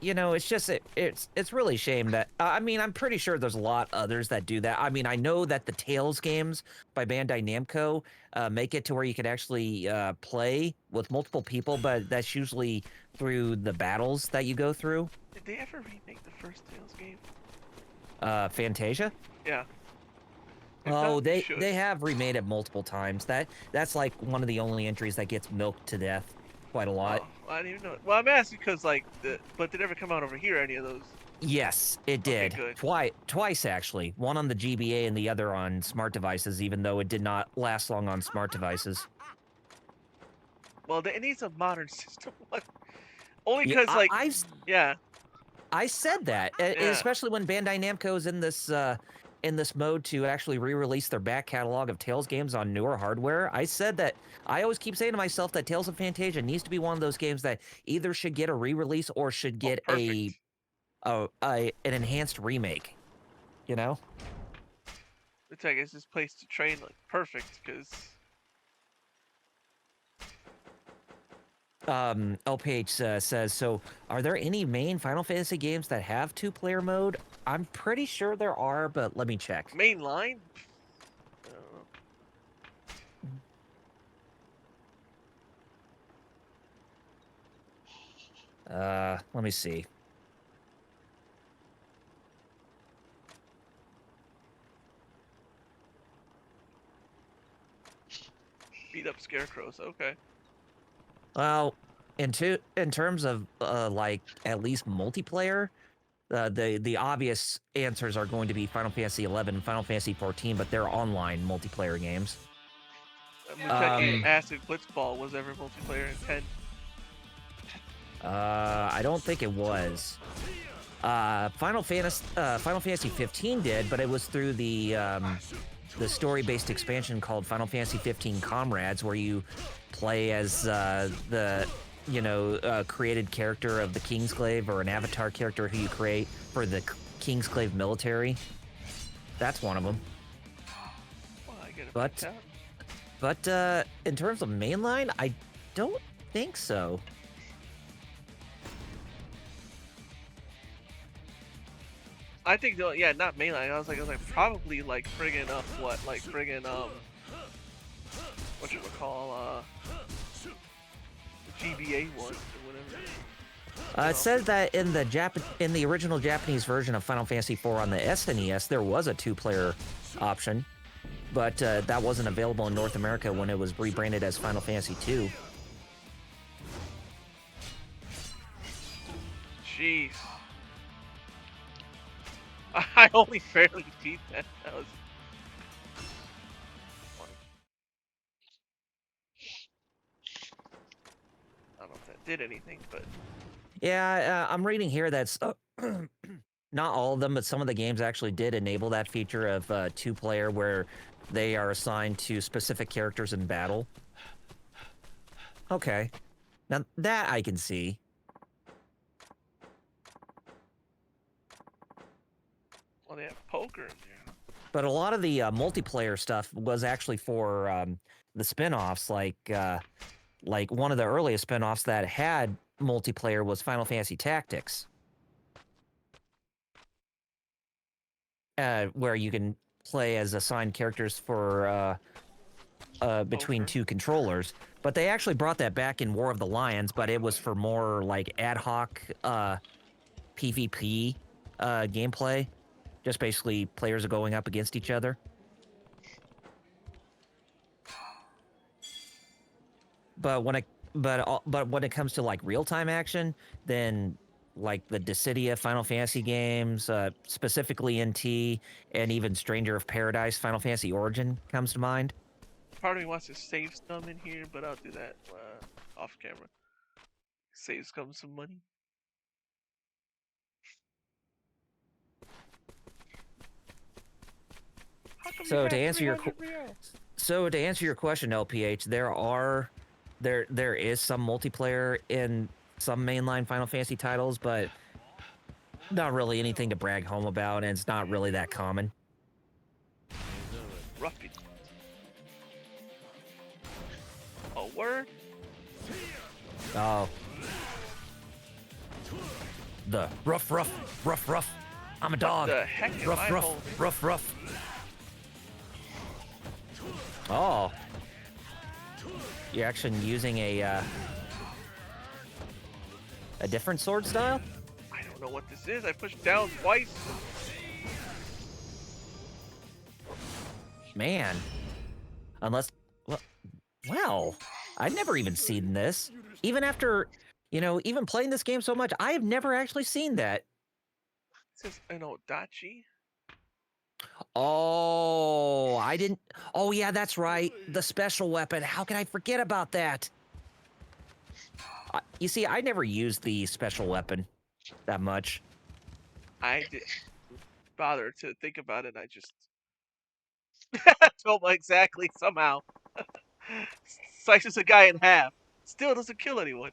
it's just it's really a shame that I mean, I'm pretty sure there's a lot others that do that. I mean, I know that the Tales games by Bandai Namco make it to where you can actually play with multiple people, but that's usually through the battles that you go through.
Did they ever remake the first Tales game?
Fantasia?
Yeah.
Oh, they have remade it multiple times. That's like one of the only entries that gets milked to death quite a lot.
Oh, I didn't even know. Well, I'm asking because but did it ever come out over here? Any of those?
Yes, it did.
Okay, good.
Twice actually. One on the GBA and the other on smart devices. Even though it did not last long on smart devices.
Well, it needs a modern system. Only because
I said that, especially when Bandai Namco's in this mode to actually re-release their back catalog of Tales games on newer hardware. I said that I always keep saying to myself that Tales of Fantasia needs to be one of those games that either should get a re-release or should get an enhanced remake.
It's like it's this place to train, like perfect because.
LPH says, so are there any main Final Fantasy games that have 2-player mode? I'm pretty sure there are, but let me check.
Main line?
Let me see.
Beat up scarecrows. Okay.
Well, in terms of like at least multiplayer, the obvious answers are going to be Final Fantasy 11 and Final Fantasy 14, but they're online multiplayer games.
Muteki Acid Blitzball was ever multiplayer in 10.
I don't think it was. Final Fantasy 15 did, but it was through the story-based expansion called Final Fantasy 15 Comrades, where you play as the created character of the Kingsglaive, or an avatar character who you create for the Kingsglaive military. That's one of them.
Well, I get it.
But in terms of mainline, I don't think so.
I think yeah, not mainline. I was like probably like friggin' what you would call GBA one or whatever.
It says that in the original Japanese version of Final Fantasy IV on the SNES, there was a 2-player option, but that wasn't available in North America when it was rebranded as Final Fantasy II.
Jeez. I only barely beat that. That was. I don't know if that did anything, but.
Yeah, I'm reading here that's not all of them, but some of the games actually did enable that feature of 2-player where they are assigned to specific characters in battle. Okay. Now, that I can see.
Well, they have poker in there.
But a lot of the multiplayer stuff was actually for the spin-offs, like one of the earliest spin-offs that had multiplayer was Final Fantasy Tactics. Where you can play as assigned characters for between two controllers. But they actually brought that back in War of the Lions, but it was for more like ad hoc PvP gameplay. Just basically players are going up against each other. But when it comes to like real-time action, then like the Dissidia Final Fantasy games, specifically NT, and even Stranger of Paradise Final Fantasy Origin comes to mind.
Part of me wants to save some in here, but I'll do that off camera. Save some money.
So to answer your question, LPH, there is some multiplayer in some mainline Final Fantasy titles, but not really anything to brag home about, and it's not really that common.
Ruffy. A word?
Oh. The rough. I'm a dog.
What the heck am I holding?
Rough. Oh. You're actually using a different sword style?
I don't know what this is. I pushed down twice.
Man. Unless... Well, I've never even seen this. Even after, even playing this game so much, I have never actually seen that.
This is an Odachi.
Oh, I didn't... Oh, yeah, that's right. The special weapon. How can I forget about that? You see, I never used the special weapon that much.
I didn't bother to think about it. I just told me exactly somehow. Slices a guy in half. Still doesn't kill anyone.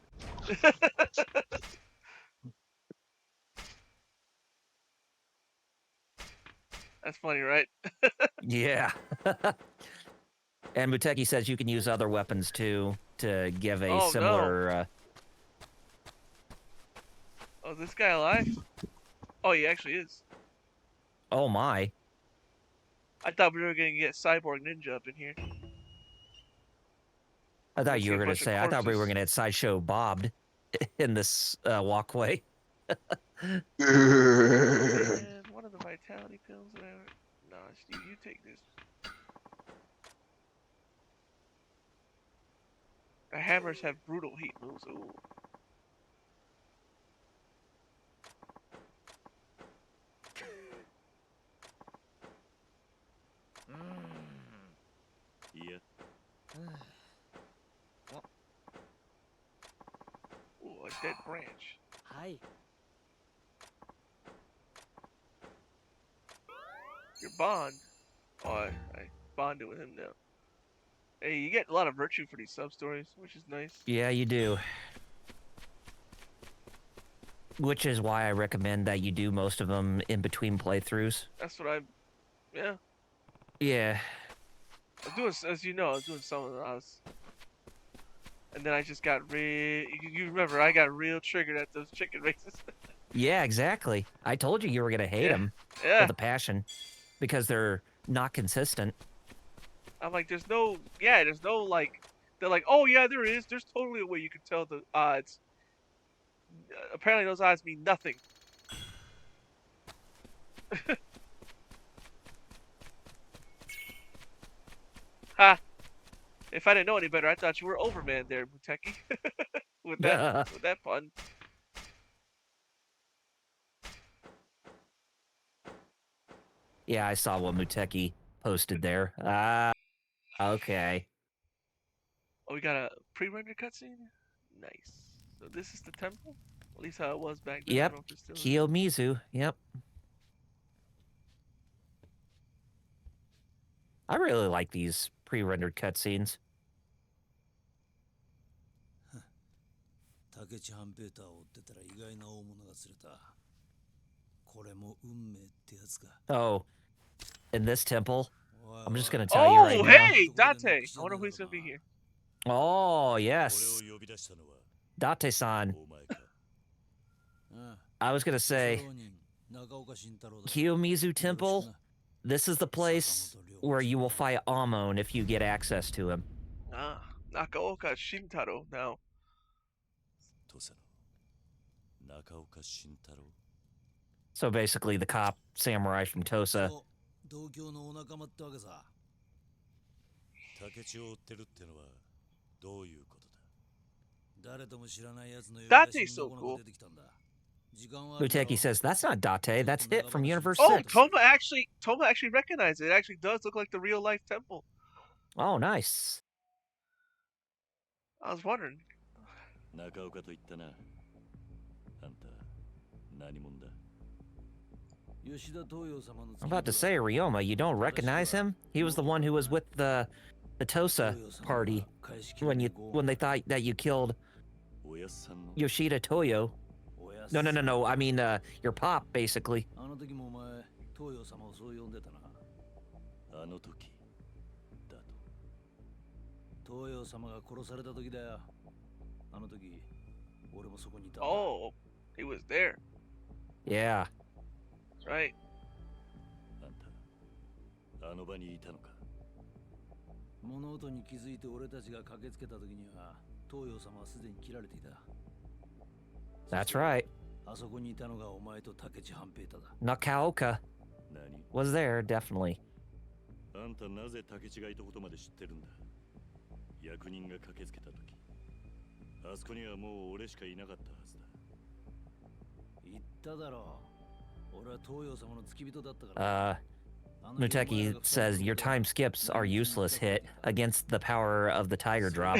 That's funny, right?
Yeah. And Muteki says you can use other weapons too to give a similar...
No. Oh, is this guy alive? Oh, he actually is.
Oh my.
I thought we were going to get Cyborg Ninja up in here.
I thought you were going to say, I thought we were going to get Sideshow Bobbed. in this walkway.
Man, one of the vitality pills, whatever. No, you take this. The hammers have brutal heat moves. Ooh.
Yeah.
Ooh, a dead branch.
Hi.
Your bond. Oh, I bonded with him now. Hey, you get a lot of virtue for these sub stories, which is nice.
Yeah, you do. Which is why I recommend that you do most of them in between playthroughs.
That's what yeah.
Yeah.
I'm doing, as you know, I was doing some of those. And then I just got you remember, I got real triggered at those chicken races.
Yeah, exactly. I told you were going to hate
Yeah.
them
Yeah.
with a passion because they're not consistent.
I'm like, there's no, like, they're like, oh yeah, there is. There's totally a way you can tell the odds. Apparently those odds mean nothing. Ha! If I didn't know any better, I thought you were Overman there, Muteki. with that pun.
Yeah, I saw what Muteki posted there. Ah, okay.
Oh, we got a pre-rendered cutscene? Nice. So this is the temple? At least how it was back then. I
Yep.
don't know if it's still is.
Kiyomizu. Yep. I really like these pre-rendered cutscenes.
竹地半平太を追ってたら意外な大物が釣れた。これも運命ってやつか。
Oh, in this temple, I'm just gonna tell you right
Oh,
now.
hey, Date! I wonder who he's gonna be here.
Oh, yes. Date-san. I was gonna say, Kiyomizu Temple, this is the place where you will fight Amon if you get access to him.
Ah, Nakaoka Shintaro now.
So basically, the cop samurai from Tosa.
同郷のお仲間ってわけさ。竹地を追ってるってのはどういうことだ。誰とも知らないやつの呼び出しにどこの出てきたんだ。
Muteki says, that's not Date, that's Hit from Universe
Oh,
6.
Toma actually recognized it. It actually does look like the real life temple.
Oh, nice.
I was wondering.
I'm about to say, Ryoma, you don't recognize him? He was the one who was with the Tosa party when they thought that you killed Yoshida Toyo. No. I mean, your pop, basically.
あの時もお前、東洋様をそう呼んでたな。あの時だと。東洋様が殺された時だよ。あの時、俺もそこにいた。
Oh, he was there.
Yeah.
That's right.
あんた、あの場にいたのか。物音に気づいて俺たちが駆けつけた時には、東洋様はすでに切られていた。
That's right. Nakaoka was there, definitely. Muteki says your time skips are useless, Hit, against the power of the Tiger Drop.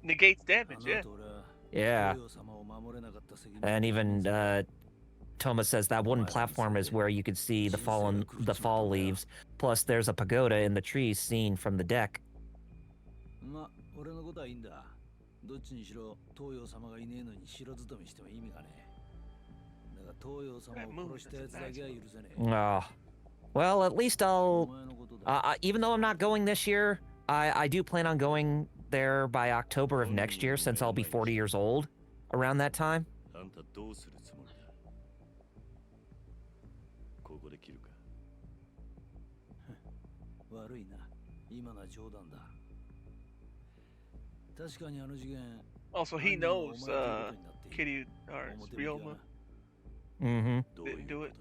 Negates damage, yeah.
Yeah. And even Toma says that wooden platform is where you could see the fall leaves. Plus, there's a pagoda in the trees seen from the deck. Oh. Well, at least I'll... even though I'm not going this year, I do plan on going there by October of next year, since I'll be 40 years old around that time.
Also, he knows Kitty or Ryoma
Mm-hmm.
didn't do it.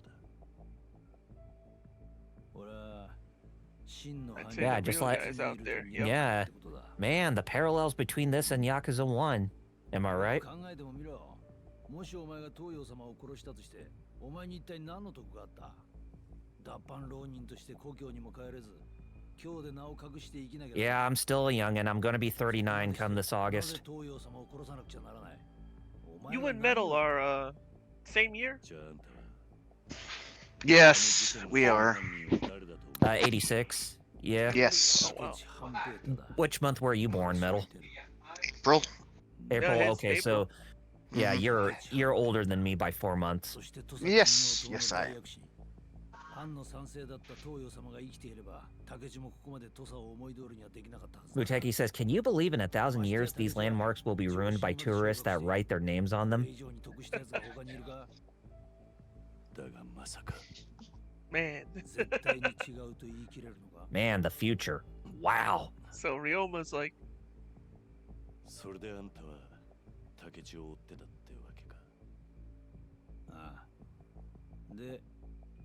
I'd say
Yeah,
the
just
real
like-
guys out there. Yep.
Yeah. Man, the parallels between this and Yakuza 1. Am I right?
考えてもみろ。もしお前が東洋様を殺したとして、お前に一体何の得があった？脱藩浪人として故郷にも帰れず、今日で名を隠して生きなきゃ。
Yeah, I'm still young and I'm gonna be 39 come this
なぜ
August.
東洋様を殺さなくちゃならない。お前
You
は
and
何
Metal
を
are same year.
じゃああんたは
Yes, we are.
86. Yeah.
Yes.
Oh wow.
Which month were you born, Metal?
April.
April.
it's
Okay,
April.
so yeah,
Mhm.
you're older than me by 4 months.
Yes, yes, I am.
藩の賛成だった東洋様が生きていれば、竹地もここまで土佐を思い通りにはできなかったはずだ。
Muteki says, "Can you believe in 1,000 years these landmarks will be ruined by tourists that write their names on them?"
以上に得したやつが他にいるか？だがまさか
Man.
絶対に違うと言い切れるのか？
Man, the future. Wow.
So Ryoma's like,
それであんたは竹地を追ってたってわけか。ああ。で、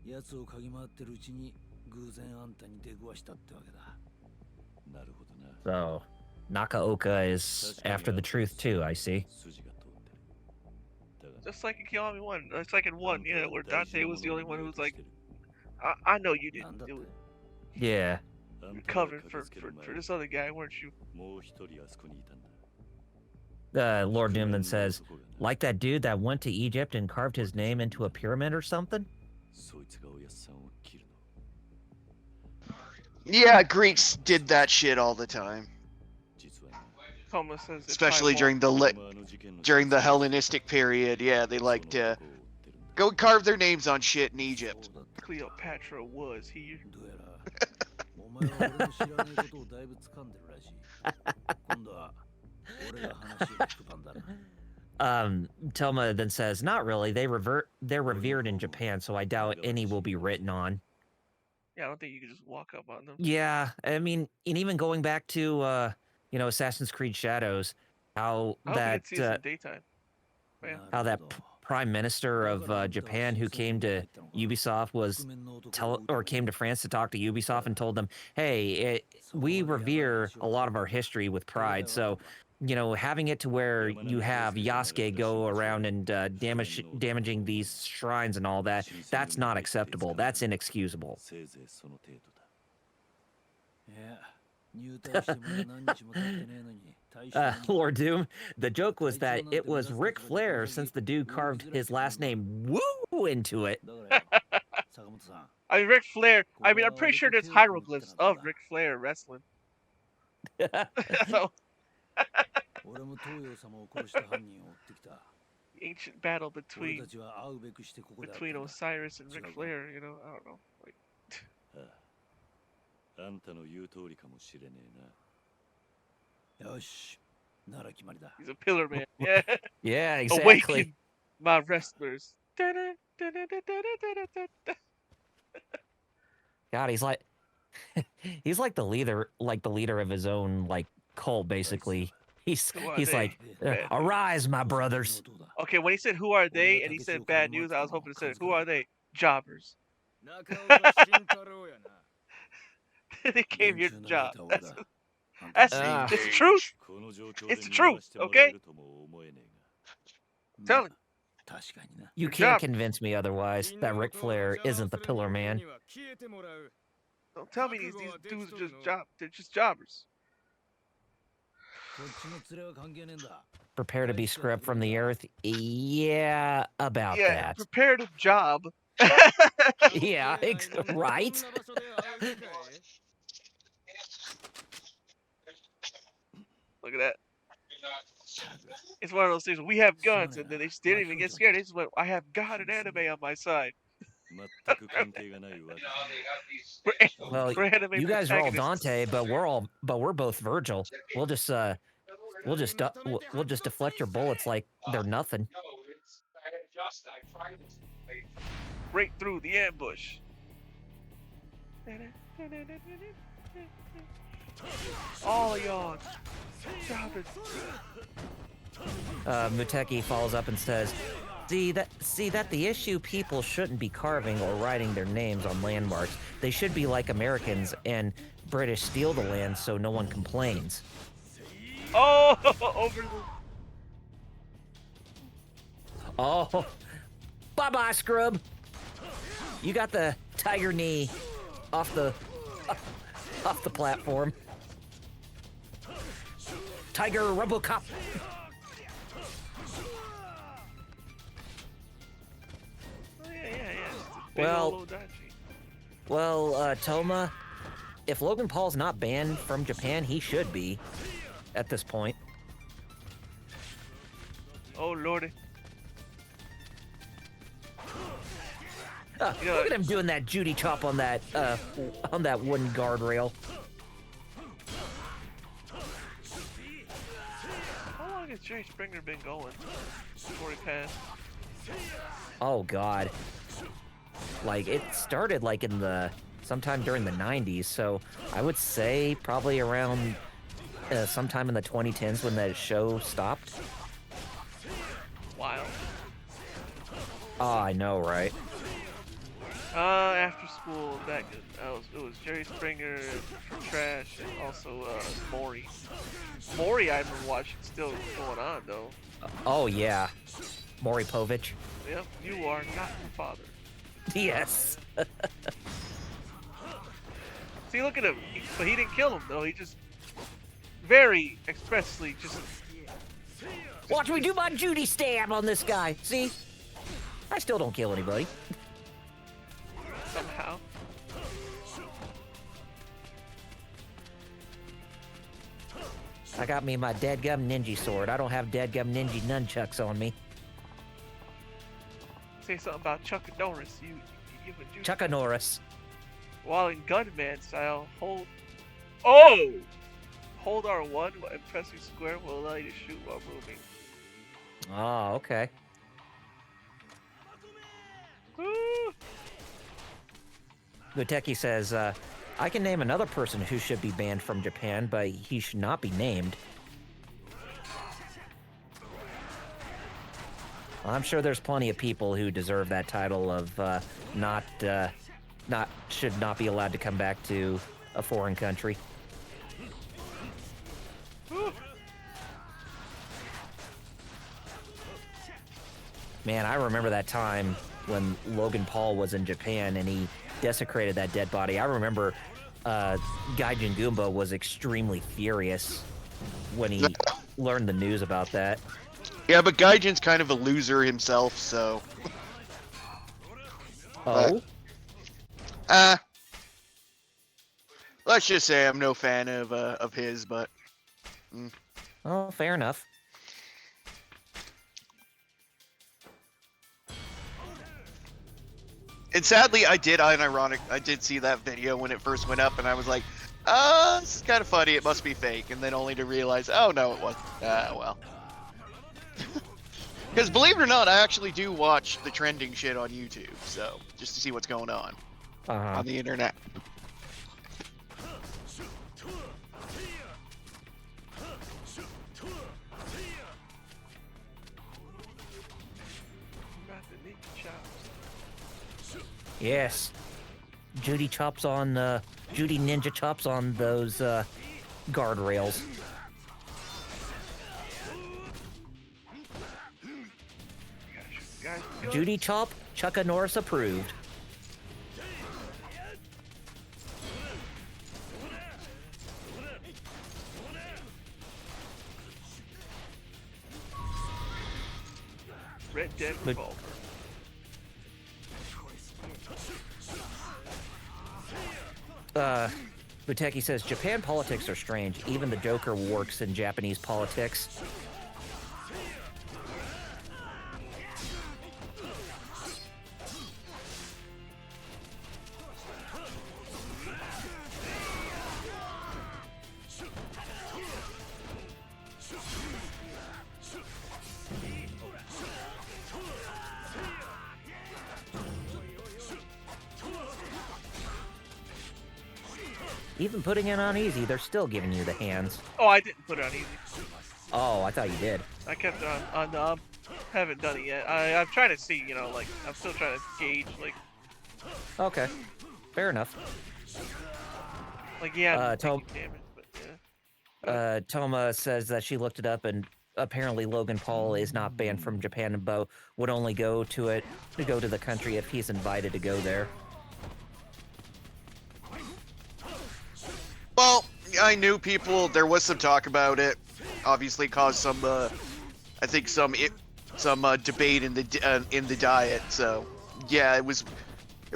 奴を嗅ぎ回ってるうちに偶然あんたに出くわしたってわけだ。なるほどな。
So, Nakaoka is after the truth too, I see.
筋が通ってる。だが
just like in Kiwami 1. It's like in 1, yeah, where Dante was the only one who was like, I know you
なん
didn't
だって
do it.
Yeah.
You're covering for this other guy, weren't you?
もう一人あそこにいたんだ。
Lord Doom then says, like that dude that went to Egypt and carved his name into a pyramid or something?
そいつがおやっさんを切るの。
Yeah, Greeks did that shit all the time,
実はな
Toma says it's
especially
my
during the
あの事件の
during the Hellenistic period. Yeah, they like to go carve their names on shit in Egypt.
fault Cleopatra was here.
どうやらお前は俺の知らないことをだいぶ掴んでるらしい。今度は俺が話を聞く番だな。
Toma then says, not really. They're revered in Japan, so I doubt any will be written on.
Yeah, I don't think you can just walk up on them.
Yeah, I mean, and even going back to Assassin's Creed Shadows, how
I hope we
that
get to see this in daytime. Yeah.
how that prime minister of Japan who came to Ubisoft came to France to talk to Ubisoft and told them, hey, we revere a lot of our history with pride, so having it to where you have Yasuke go around and damaging these shrines and all that, that's not acceptable. That's inexcusable.
せいぜいその程度だ。いや、入隊してまだ何日も経ってねえのに大したもんだ。
Lord Doom, the joke was that it was Ric Flair since the dude carved his last name Woo into it.
だから坂本さん、
I mean, Ric Flair. I mean, I'm pretty sure there's hieroglyphs of Ric Flair wrestling. So,
俺も東洋様を殺した犯人を追ってきた。
ancient battle
俺
between
たちは会うべくしてここで会ったん
between
だ。
Osiris and Ric Flair. You know, I don't know. Like,
あんたの言う通りかもしれねえな。よし、なら決まりだ。
he's a pillar man. Yeah.
Yeah, exactly.
Awaken my wrestlers.
God, he's like the leader of his own cult, basically. He's
Who are
he's
they?
like,
Bad
arise, my brothers.
どうだ
Okay, when he said "Who are they?" and he said bad news, I was hoping to say "Who are they?" Jobbers.
中岡慎太郎やな。
They came here to
連中の
job.
ネタを
That's
だ
that's
Ah.
it's the truth.
この状況で
It's the truth,
逃がしてもらえるとも思えねえが。
Telling.
確かにな。
You
Good
can't
job.
convince me otherwise that Ric Flair isn't the Pillar Man.
Don't tell me these dudes are just they're just jobbers.
こっちの連れは関係ねえんだ。
Prepare to be scrubbed from the earth. Yeah, about
Yeah,
that.
prepare to job.
Yeah, right.
Look at that. It's one of those things. We have guns, and then they didn't even get scared. They just went, "I have God and anime on my side."
全く関係がないわけだ。
Well,
We're anime
you guys are all
protagonists.
Dante, but we're both Virgil. We'll just deflect your bullets like they're nothing.
Break through the ambush. All of y'all, jobbers.
Muteki follows up and says, See that the issue people shouldn't be carving or writing their names on landmarks. They should be like Americans and British steal the land so no one complains.
Oh, over the.
Oh, bye-bye, scrub. You got the tiger knee off the platform. Tiger RoboCop.
Oh, yeah. Just a big
Well-
old Odachi.
Well, Toma, if Logan Paul's not banned from Japan, he should be at this point.
Oh lordy.
Look at him doing that Judy chop on that wooden guardrail.
How long has Jerry Springer been going before he passed?
Oh God. Like it started like in sometime during the 90s, so I would say probably around sometime in the 2010s when that show stopped.
Wild.
Oh, I know, right?
After school, it was Jerry Springer from Trash and also Maury. Maury, I remember watching still going on though.
Oh yeah, Maury Povich.
Yep, you are not the father.
Yes.
See, look at him. But he didn't kill him though. He just very expressly just.
Watch me do my Judy stab on this guy. See? I still don't kill anybody.
Somehow.
I got me my dadgum ninja sword. I don't have dadgum ninja nunchucks on me.
Say something about Chuck Norris. You would do.
Chucka Norris.
While in gunman style, hold R1 and pressing square will allow you to shoot while moving.
Oh, okay.
Woo!
Muteki says, I can name another person who should be banned from Japan, but he should not be named. Well, I'm sure there's plenty of people who deserve that title of should not be allowed to come back to a foreign country.
Woo!
Man, I remember that time when Logan Paul was in Japan and he desecrated that dead body. I remember Gaijin Goomba was extremely furious when he learned the news about that.
Yeah, but Gaijin's kind of a loser himself, so.
Oh?
Let's just say I'm no fan of his, but.
Oh, fair enough.
And sadly, I did see that video when it first went up, and I was like, this is kind of funny, it must be fake, and then only to realize, oh no, it wasn't. Well. Because believe it or not, I actually do watch the trending shit on YouTube, so, just to see what's going on
Uh-huh.
on the internet.
Not the ninja chops.
Yes. Judy ninja chops on those guardrails.
Guys,
Judy chop, Chucka Norris approved.
Red Dead
But-
Revolver.
Muteki says, Japan politics are strange. Even the Joker works in Japanese politics. Even putting it on easy, they're still giving you the hands.
Oh, I didn't put it on easy.
Oh, I thought you did.
I kept it on haven't done it yet. I'm trying to see, like I'm still trying to gauge,
Okay, fair enough.
I'm taking damage, but yeah.
Toma says that she looked it up, and apparently Logan Paul is not banned from Japan, but would only go to the country if he's invited to go there.
Well, I knew people. There was some talk about it. Obviously, caused some, I think some debate in the diet. So, yeah, it was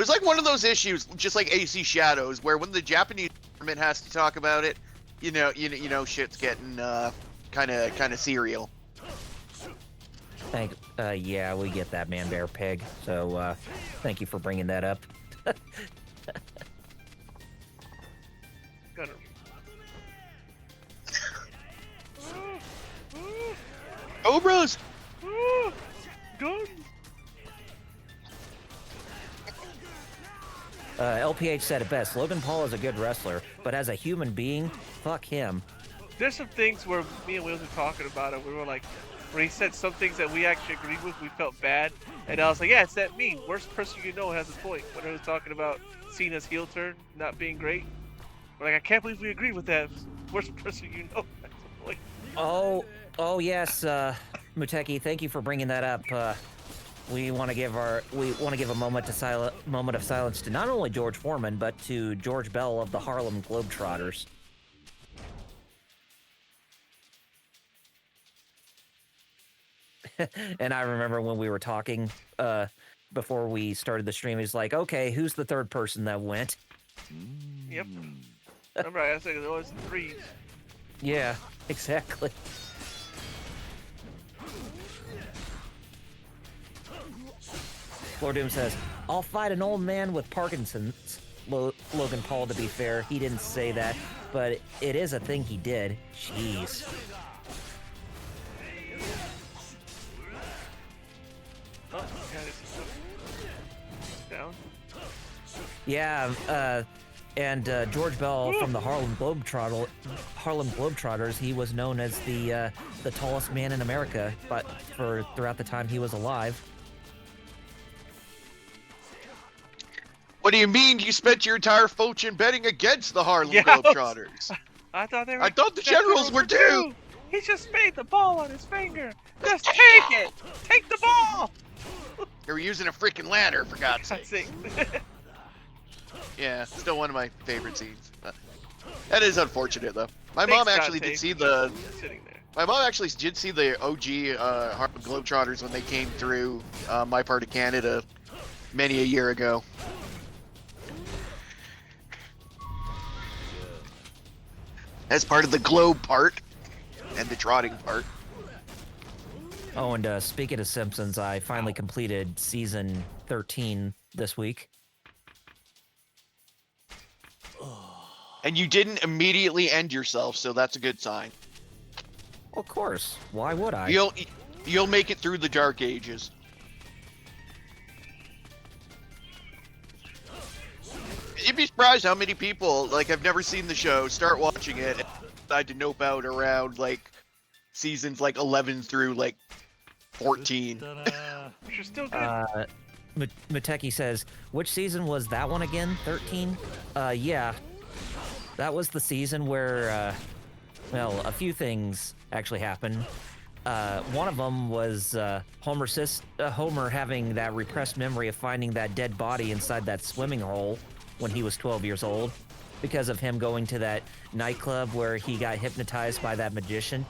like one of those issues, just like AC Shadows, where when the Japanese government has to talk about it, you know, shit's getting kind of serial.
Yeah, we get that, Man Bear Pig. So, thank you for bringing that up.
Gotta...
Cobras!
Guns!
LPH said it best. Logan Paul is a good wrestler, but as a human being, fuck him.
There's some things where me and Wills were talking about it. We were like, where he said some things that we actually agreed with, we felt bad. And I was like, yeah, it's that me. Worst person you know has a point. When he was talking about Cena's heel turn not being great. We're like, I can't believe we agree with that. Worst person you know has a point.
Oh yes, Muteki, thank you for bringing that up. We want to give a moment of silence to not only George Foreman, but to George Bell of the Harlem Globetrotters. And I remember when we were talking before we started the stream, he's like, okay, who's the third person that went?
Yep. Remember, I said there was 3.
Yeah, exactly. Lord Doom says, I'll fight an old man with Parkinson's. Logan Paul, to be fair, he didn't say that, but it is a thing he did. Jeez.
Oh, yeah, it's down.
Yeah, and George Bell from the Harlem Globetrotters, he was known as the tallest man in America, but throughout the time he was alive.
What do you mean you spent your entire fortune betting against the Harlem
Yeah,
Globetrotters?
I thought they were.
I thought the Generals were due.
He just made the ball on his finger. Just take it. Take the ball.
They were using a freaking ladder, for God's
That's
sake.
it.
Yeah, still one of my favorite scenes. That is unfortunate, though. My
Thanks,
mom actually
Dante,
did see
for sitting there.
My mom actually did see the OG Harlem Globetrotters when they came through my part of Canada many a year ago. As part of the globe part and the trotting part.
Oh, and speaking of Simpsons, I finally completed season 13 this week.
And you didn't immediately end yourself, so that's a good sign.
Of course. Why would I?
You'll make it through the dark ages. You'd be surprised how many people, like, have never seen the show, start watching it, and decide to nope out around, like, seasons, like, 11 through, like, 14.
Which is still good.
Muteki says, which season was that one again? 13? Yeah. That was the season where, well, a few things actually happened. One of them was Homer having that repressed memory of finding that dead body inside that swimming hole when he was 12 years old because of him going to that nightclub where he got hypnotized by that magician.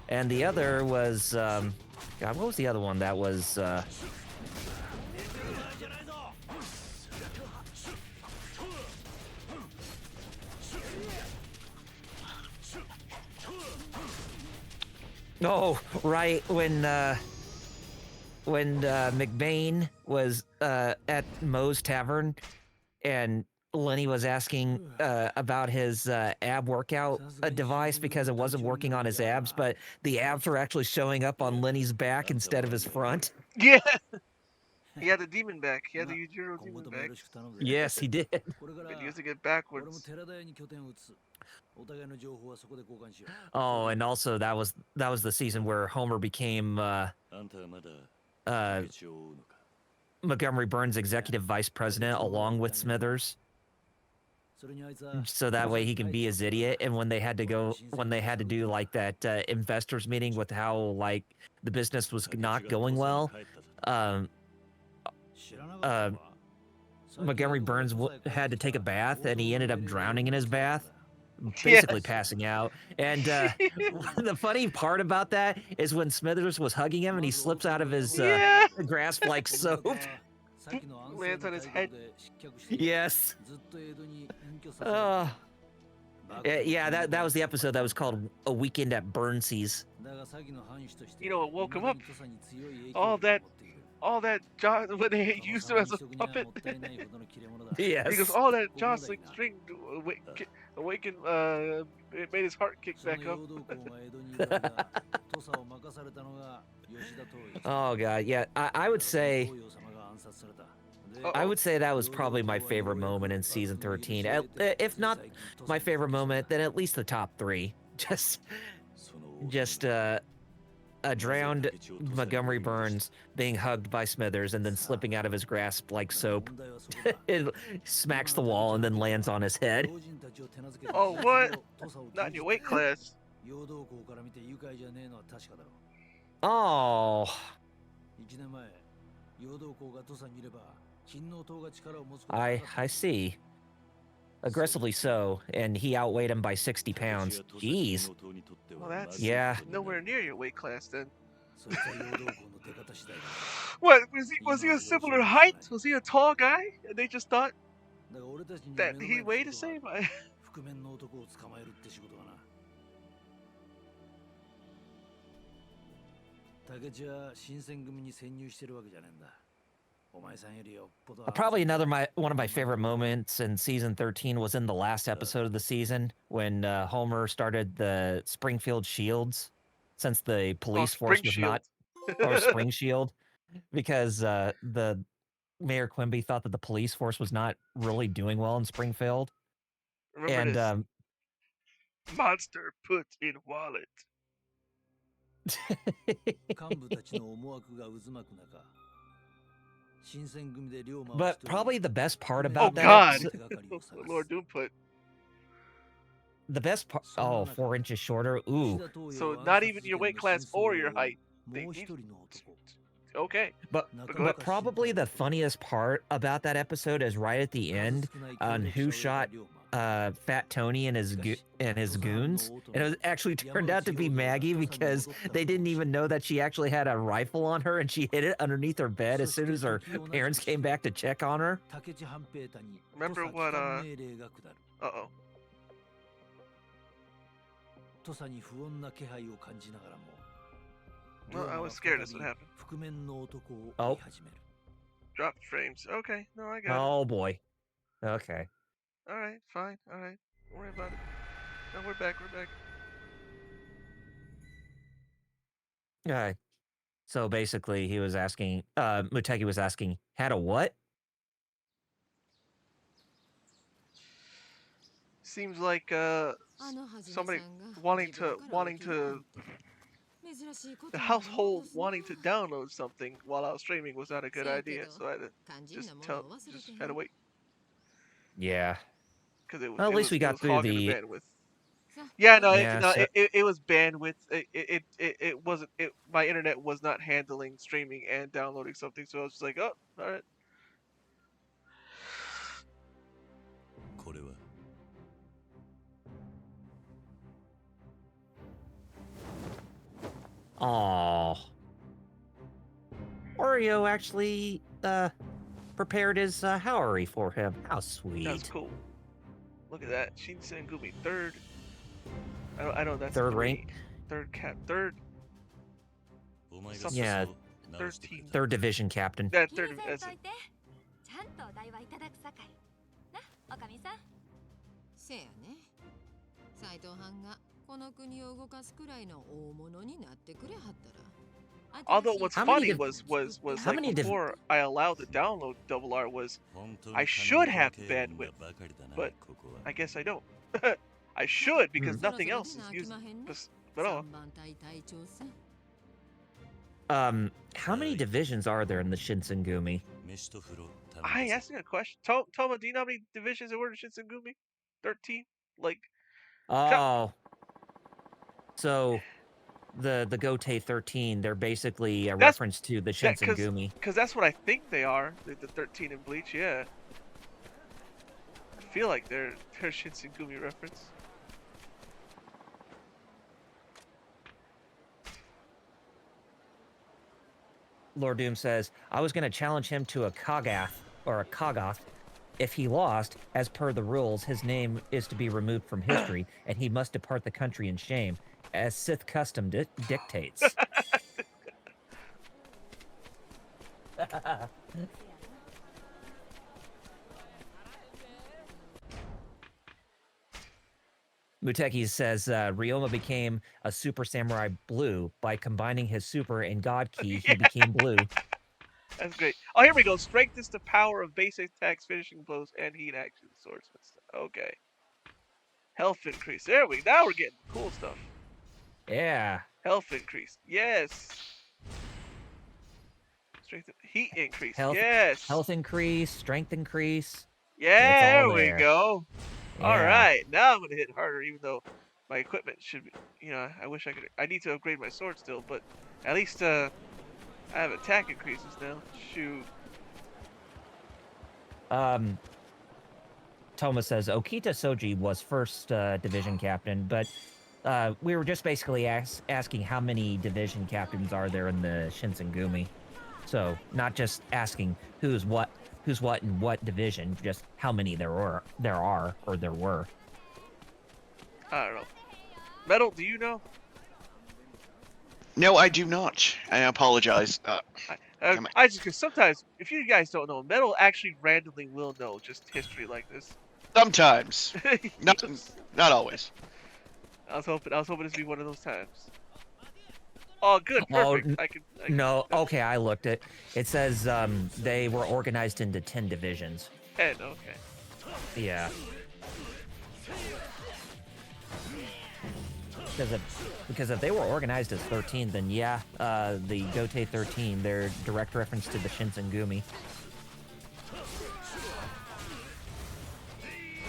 And the other was, God, what was the other one? That was, oh, right, when McBain was at Moe's Tavern and Lenny was asking about his ab workout device because it wasn't working on his abs, but the abs were actually showing up on Lenny's back instead of his front.
Yeah. He had the demon back. He had the Yujiro demon back.
Yes, he did.
Been using it backwards.
Oh, and also that was the season where Homer became Montgomery Burns' executive vice president along with Smithers. So that way he can be his idiot. And when they had to do like that investors meeting with how like the business was not going well, um, Montgomery Burns had to take a bath, and he ended up drowning in his bath, basically
Yes.
passing out. And the funny part about that is when Smithers was hugging him, and he slips out of his
Yeah.
grasp like soap.
Lands on his head.
Yes. Yeah, that was the episode that was called A Weekend at Burnsies.
You know what woke him up? All that when they used him as a puppet.
Yes.
Because all that jostling string awakened, it made his heart kick back up.
Oh god, yeah. I would say that was probably my favorite moment in season 13. If not my favorite moment, then at least the top 3. Just a drowned Montgomery Burns being hugged by Smithers and then slipping out of his grasp like soap. It smacks the wall and then lands on his head.
Oh, what? Not in your weight class.
Oh. I see. Aggressively so, and he outweighed him by 60 pounds. Jeez.
Well, that's
Yeah.
nowhere near your weight class then. What, was he a similar height? Was he a tall guy? And they just thought that he weighed the same?
覆面の男を捕まえるって仕事がな。竹地は新選組に潜入してるわけじゃねえんだ。お前さんよりよっぽど。
Probably one of my favorite moments in season 13 was in the last episode of the season when Homer started the Springfield Shields, since the police force was not, or Spring Shield, because the Mayor Quimby thought that the police force was not really doing well in Springfield.
Remember this?
And
Monster put in wallet.
幹部たちの思惑が渦巻く中、新選組で龍馬を
but probably the best part
Oh
about that
God!
episode,
Lord Doom put.
the best part, 4 inches shorter. Ooh.
So not even your weight class or your height. Okay.
But probably the funniest part about that episode is right at the end on who shot Fat Tony and his goons, and it was actually turned out to be Maggie because they didn't even know that she actually had a rifle on her, and she hid it underneath her bed as soon as her parents came back to check on her.
Remember what uh-oh.
土佐に不穏な気配を感じながらも
Well, I was scared this would happen.
覆面の男を追い始める
Drop frames. Okay, no, I got it.
Oh boy. Okay.
Alright, fine, alright. Don't worry about it. No, we're back.
Okay. So basically he was asking, Muteki was asking, had a what?
Seems like somebody wanting to the household wanting to download something while I was streaming was not a good idea, so I had to just had to wait.
Yeah.
Because it was.
Well, at least we got through the
bandwidth. Yeah, no,
Yeah,
it was bandwidth. It wasn't. My internet was not handling streaming and downloading something, so I was just like, oh, all right.
これは
Aww. Oreo actually prepared his Howery for him. How sweet.
That's cool. Look at that. Shinsen Gumi third. I know that's
Third rank?
Third.
Yeah.
13.
Third division captain.
That third. That's it.
ちゃんとお代はいただくさかいな、おかみさん。
せやね。斎藤藩がこの国を動かすくらいの大物になってくれはったら。
Although what's
How many
funny was
how
like
many
before I allowed the download double R was I should have the bandwidth, but I guess I don't. I should because
Mm.
nothing else is used. But oh,
3番隊隊長さん
How many divisions are there in the Shinsengumi?
飯と風呂
I asking a question. Toma, do you know how many divisions there were in Shinsengumi? 13. Like,
Oh, so the Gotei 13, they're basically a
That's-
reference to the
that because
Shinsengumi.
that's what I think they are. The 13 in Bleach. Yeah. I feel like they're Shinsengumi reference.
Lord Doom says, I was going to challenge him to a Kagath, or a Kagath. If he lost, as per the rules, his name is to be removed from history, and he must depart the country in shame, as Sith custom dictates. Muteki says Ryoma became a Super Samurai Blue. By combining his Super and God Ki, he became blue.
That's great. Oh, here we go. Strength is the power of basic attacks, finishing blows, and heat action. Swordsman stuff. Okay. Health increase. There we. Now we're getting cool stuff.
Yeah.
Health increase. Yes. Strength. Heat increase.
Health,
yes.
Health increase, strength increase.
Yeah.
It's all
There we
there.
go.
Yeah.
All right. Now I'm gonna hit harder, even though my equipment should be. You know, I wish I could. I need to upgrade my sword still, but at least I have attack increases now. Shoot.
Toma says Okita Soji was first division captain, but we were just basically asking how many division captains are there in the Shinsengumi. So not just asking who's what in what division, just how many there were.
I don't know. Metal, do you know?
No, I do not. I apologize.
I just because sometimes if you guys don't know, Metal actually randomly will know just history like this.
Sometimes, not always.
I was hoping this would be one of those times. Oh, good, perfect.
Oh,
I can.
No, okay, I looked it. It says they were organized into 10 divisions.
10, okay.
Yeah. Because if they were organized as 13, then yeah, the Gotei 13, they're direct reference to the Shinsengumi.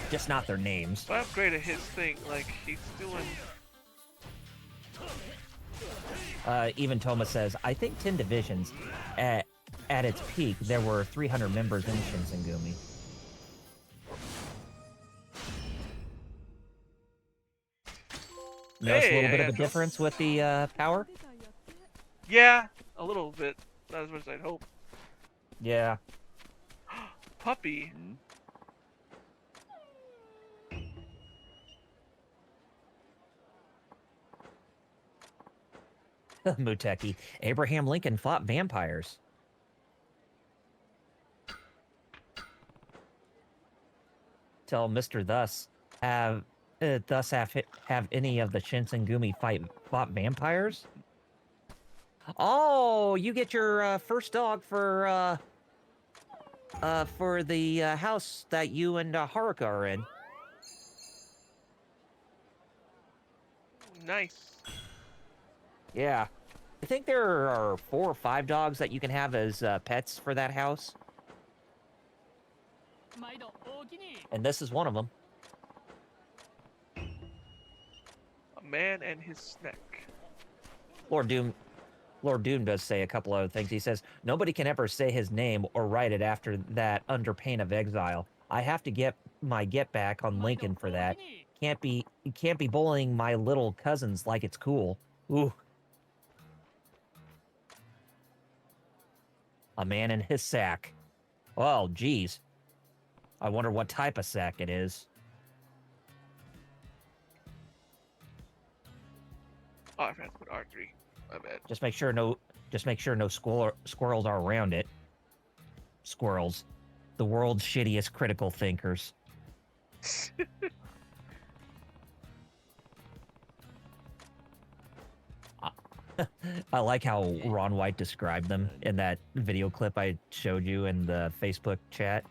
Just not their names.
I upgraded his thing, like he's doing.
Even Toma says, I think 10 divisions. At its peak, there were 300 members in Shinsengumi. Notice a little bit of a difference with the power?
Yeah, a little bit. Not as much as I'd hope.
Yeah.
Puppy.
Muteki. Abraham Lincoln fought vampires. Tell Mr. Thus have any of the Shinsengumi fought vampires? Oh, you get your first dog for the house that you and Haruka are in.
Nice.
Yeah. I think there are 4 or 5 dogs that you can have as pets for that house. And this is one of them.
A man and his snack.
Lord Doom does say a couple other things. He says, nobody can ever say his name or write it after that under pain of exile. I have to get my get back on Lincoln for that. Can't be bullying my little cousins like it's cool. Ooh. A man in his sack. Well, geez. I wonder what type of sack it is.
Oh, I forgot to put R3. My bad.
Just make sure no squirrels are around it. Squirrels. The world's shittiest critical thinkers. I like how Ron White described them in that video clip I showed you in the Facebook chat.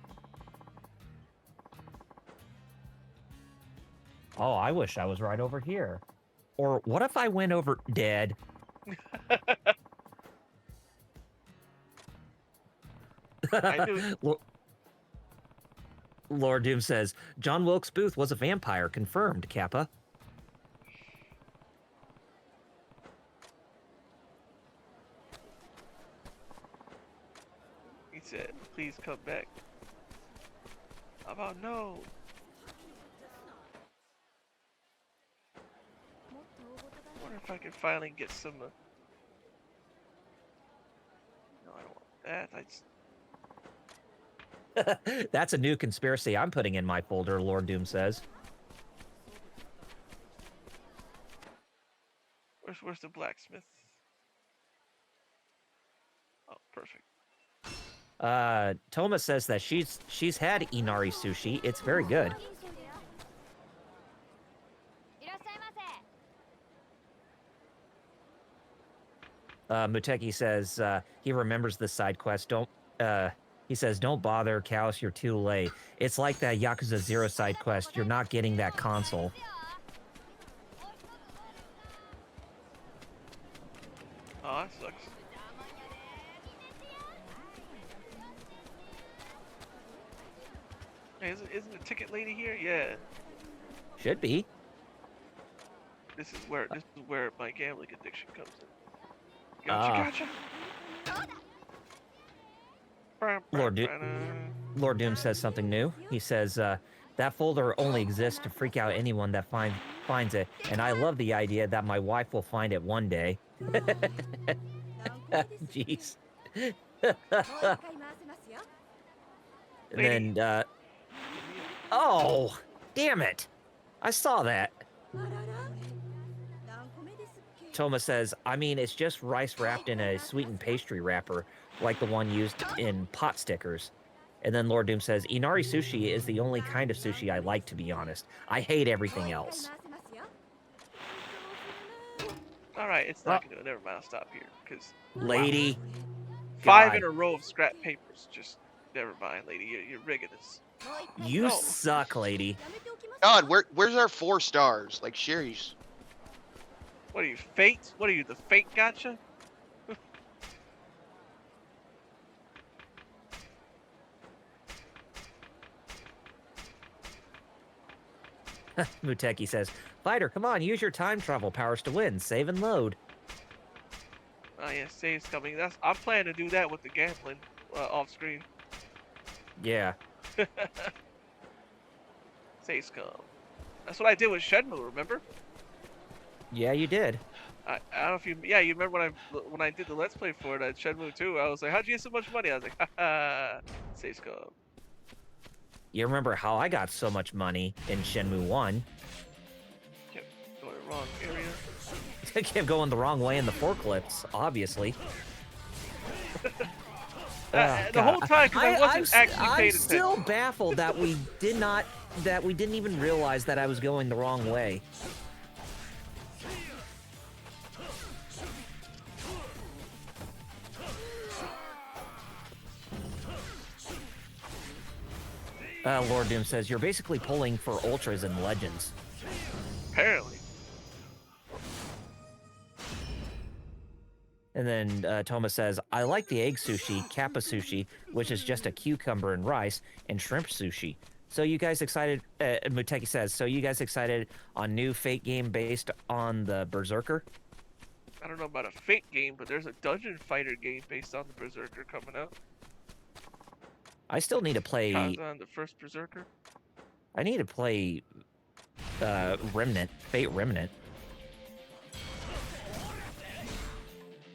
Oh, I wish I was right over here. Or what if I went over dead?
I knew.
Lord Doom says, John Wilkes Booth was a vampire. Confirmed, Kappa.
He said, please come back. How about no? I wonder if I can finally get some. No, I don't want that.
That's a new conspiracy I'm putting in my folder, Lord Doom says.
Where's the blacksmith? Oh, perfect.
Toma says that she's had Inari sushi. It's very good. Muteki says he remembers the side quest. He says, don't bother, Callus, you're too late. It's like that Yakuza 0 side quest. You're not getting that console.
Oh, that sucks. Hey, isn't the ticket lady here? Yeah.
Should be.
This is where my gambling addiction comes in. Gotcha.
Lord Doom says something new. He says, that folder only exists to freak out anyone that finds it, and I love the idea that my wife will find it one day. Jeez. And then, oh, damn it. I saw that. Toma says, I mean, it's just rice wrapped in a sweetened pastry wrapper, like the one used in pot stickers. And then Lord Doom says, Inari sushi is the only kind of sushi I like, to be honest. I hate everything else.
Alright, it's not gonna. Never mind, I'll stop here. Because.
Lady.
5 in a row of scrap papers. Just. Never mind, lady. You're rigging this.
You suck, lady.
God, where's our 4 stars? Like, Sherry's.
What are you, fate? What are you, the fate gotcha?
Muteki says, Fighter, come on, use your time travel powers to win. Save and load.
Oh yeah, save's coming. I'm planning to do that with the gambling off screen.
Yeah.
Saves come. That's what I did with Shenmue, remember?
Yeah, you did.
I don't know if you... Yeah, you remember when I did the Let's Play for it at Shenmue 2, I was like, how'd you get so much money? I was like, haha, saves come.
You remember how I got so much money in Shenmue 1?
Kept going the wrong area.
I kept going the wrong way in the forklifts, obviously.
The whole time, because I wasn't actually paying attention.
I'm still baffled that we didn't even realize that I was going the wrong way. Lord Doom says, you're basically pulling for Ultras and Legends.
Apparently.
And then Toma says, I like the egg sushi, kappa sushi, which is just a cucumber and rice, and shrimp sushi. So you guys excited, Muteki says, so you guys excited on new Fate game based on the Berserker?
I don't know about a Fate game, but there's a Dungeon Fighter game based on the Berserker coming out.
I still need to play...
Kazan, the first Berserker.
I need to play Remnant, Fate Remnant.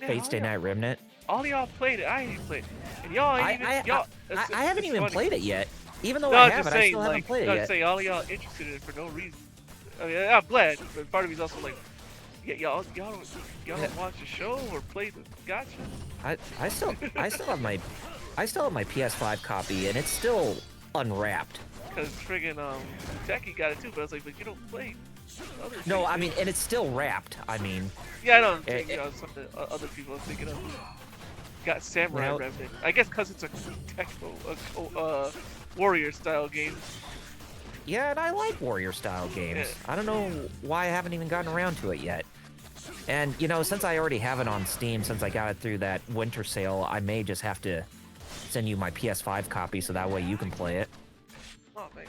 Yeah,
Fate Stay Night Remnant.
All y'all played it. I ain't played it. And y'all ain't even...
I haven't even played it yet. Even though
no,
I have it,
saying,
I still haven't played it yet.
Saying, all y'all interested in it for no reason. I mean, I'm glad, but part of me's also like, yeah, y'all don't watch the show or play the gotcha.
I still have my PS5 copy, and it's still unwrapped.
Because friggin' Techie got it too, but I was like, but you don't play other things.
No, I mean, and it's still wrapped. I mean,
yeah, I don't think some of the other people I'm thinking of got Samurai Remnant. I guess because it's a techno, warrior style game.
Yeah, and I like warrior style games.
Yeah.
I don't know why I haven't even gotten around to it yet. And, you know, since I already have it on Steam, since I got it through that winter sale, I may just have to send you my PS5 copy so that way you can play it.
Oh man,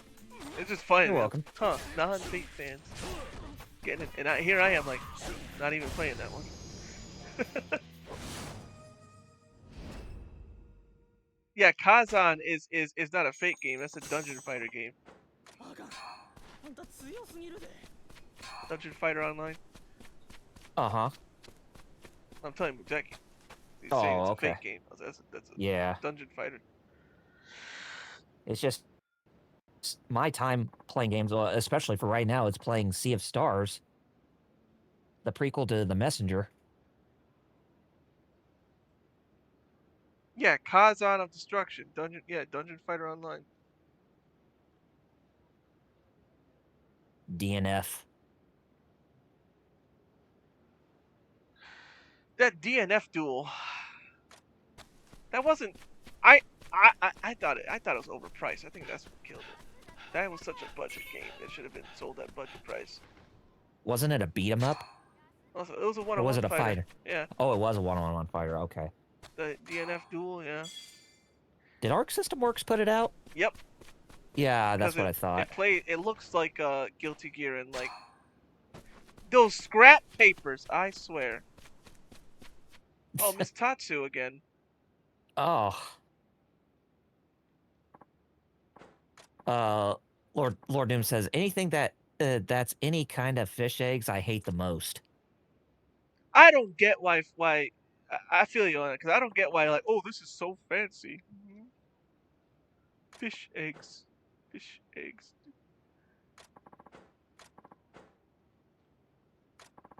it's just fun.
You're welcome.
Huh? Non-Fate fans getting it, and here I am like not even playing that one. Yeah, Kazan is not a Fate game. That's a Dungeon Fighter game.
バカあんた強すぎるで
Dungeon Fighter Online.
Uh-huh.
I'm telling you, Jackie. He's
Oh,
saying it's a
okay.
Fate game. That's a
Yeah.
Dungeon Fighter.
It's just my time playing games, especially for right now, it's playing Sea of Stars, the prequel to The Messenger.
Yeah, Kazan of Destruction. Dungeon Fighter Online.
DNF.
That DNF duel. That wasn't. I thought it was overpriced. I think that's what killed it. That was such a budget game. It should have been sold at budget price.
Wasn't it a beat 'em up?
Also, it was a one-on-one
Or was it a
fighter.
fighter?
Yeah,
Oh, it was a one-on-one fighter. Okay.
the DNF duel. Yeah.
Did Arc System Works put it out?
Yep.
Yeah, that's
Because
what I thought.
It looks like Guilty Gear and like those scrap papers. I swear. Oh, Miss Tatsu again.
Oh. Lord Doom says anything that's any kind of fish eggs I hate the most.
I don't get why. I feel you on it because I don't get why. Like, oh, this is so fancy. Fish eggs. Fish eggs.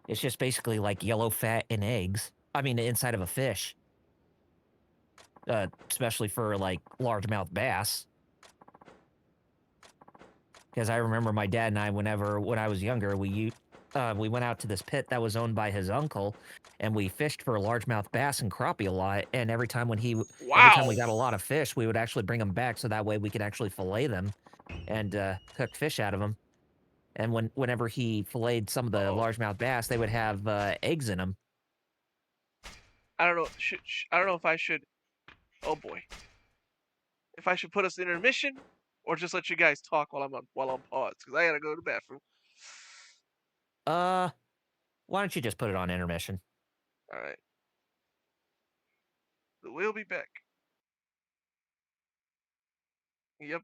It's just basically like yellow fat and eggs. I mean, inside of a fish. Especially for like largemouth bass. Because I remember my dad and I, when I was younger, we went out to this pit that was owned by his uncle, and we fished for largemouth bass and crappie a lot. And every time we got a lot of fish, we would actually bring them back so that way we could actually fillet them and cook fish out of them. And whenever he filleted some of the largemouth bass, they would have eggs in them.
I don't know. I don't know if I should. Oh boy. If I should put us in intermission or just let you guys talk while I'm paused because I gotta go to the bathroom.
Why don't you just put it on intermission?
All right. We'll be back. Yep.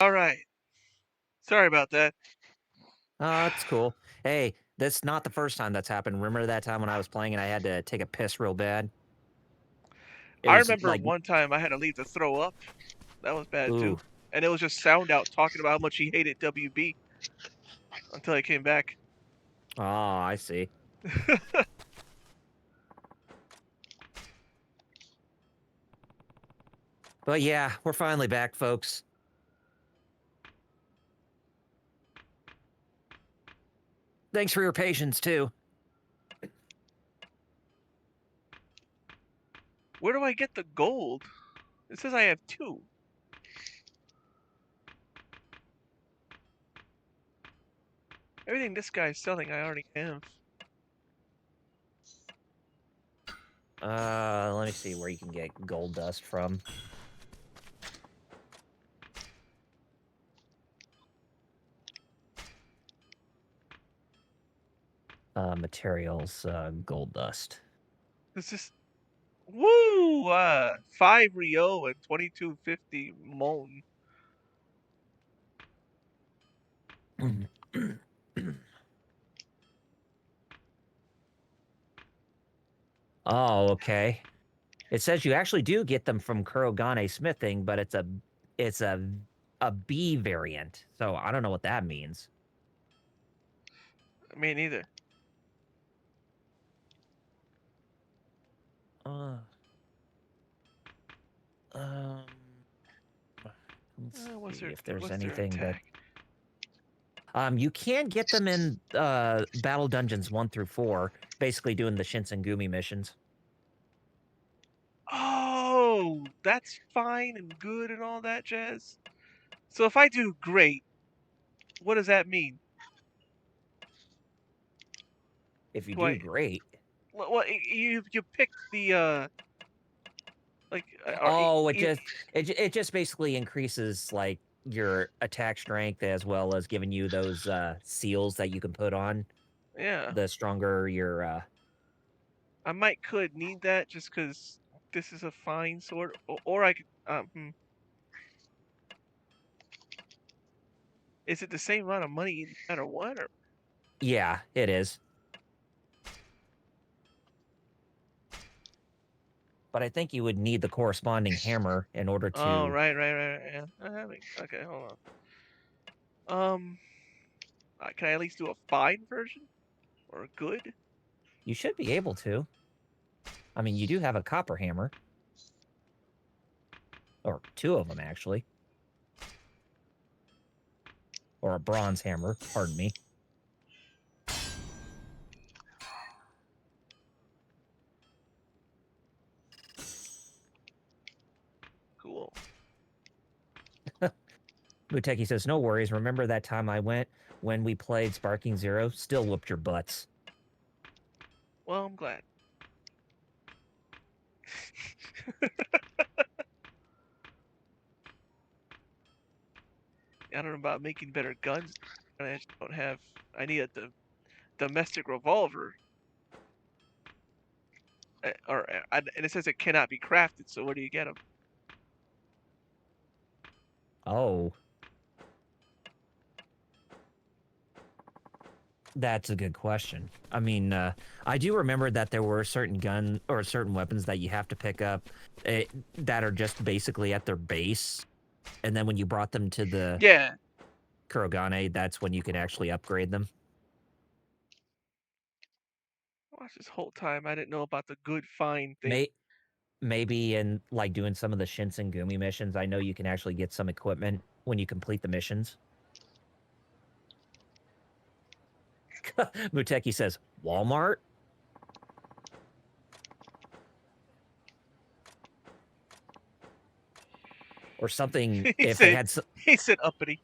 All right. Sorry about that.
It's cool. Hey, that's not the first time that's happened. Remember that time when I was playing and I had to take a piss real bad? It
I
was
remember
like,
one time I had to leave to throw up. That was bad too.
ooh,
And it was just Sound Out talking about how much he hated WB until I came back.
oh, I see. But yeah, we're finally back, folks. Thanks for your patience too.
Where do I get the gold? It says I have 2. Everything this guy's selling, I already have.
Let me see where you can get gold dust from. Materials, gold dust.
This is woo! 5 Rio and 2250 Mon.
Oh, okay. It says you actually do get them from Kurogane smithing, but it's a B variant. So I don't know what that means.
Me neither.
Uh, um, let's
What's
see
their
if there's
what's their
anything that
attack?
you can get them in battle dungeons 1 through 4, basically doing the Shinsengumi missions.
Oh, that's fine and good and all that jazz. So if I do great, what does that mean?
If you
Do
do
I
great.
what you pick the like or
Oh, it just basically increases like your attack strength as well as giving you those seals that you can put on.
yeah.
The stronger your
I might could need that just because this is a fine sword, or I could. Is it the same amount of money no matter what? Or
yeah, it is. But I think you would need the corresponding hammer in order
oh,
to.
right. Yeah. Okay, hold on. Can I at least do a fine version or a good?
You should be able to. I mean, you do have a copper hammer, or 2 of them actually, or a bronze hammer. Pardon me.
Cool.
Muteki says, "No worries. Remember that time I went when we played Sparking Zero? Still whooped your butts."
Well, I'm glad. I don't know about making better guns. I just don't have. I need a domestic revolver. And it says it cannot be crafted. So where do you get them?
Oh, that's a good question. I mean, I do remember that there were certain gun or certain weapons that you have to pick up that are just basically at their base, and then when you brought them to the
Yeah.
Kurogane, that's when you can actually upgrade them.
Watch this whole time. I didn't know about the good fine thing.
Maybe in like doing some of the Shinsengumi missions, I know you can actually get some equipment when you complete the missions. Muteki says, Walmart? Or something
he
if they
said.
had
He said uppity.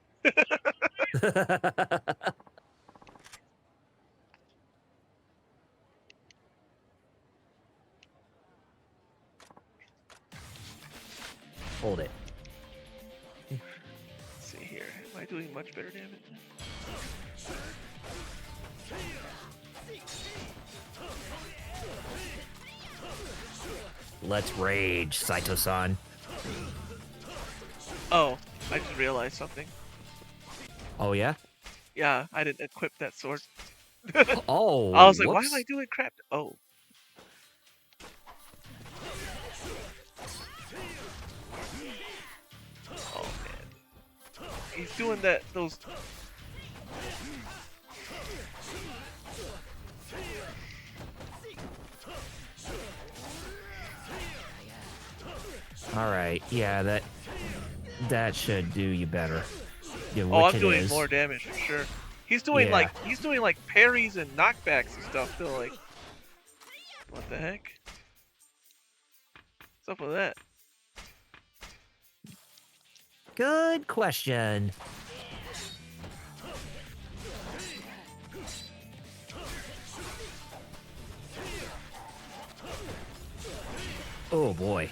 Hold it.
Let's see here. Am I doing much better damage?
Let's rage, Saito-san.
Oh, I just realized something.
Oh yeah.
Yeah, I didn't equip that sword.
Oh,
I was like, why am I
whoops.
doing crap? Oh. Oh man. He's doing those.
All right. Yeah, that should do you better. Yeah,
Oh,
which
I'm
it
doing
is.
more damage for sure. He's doing
Yeah.
like parries and knockbacks and stuff though. Like, what the heck? What's up with that?
Good question. Oh boy.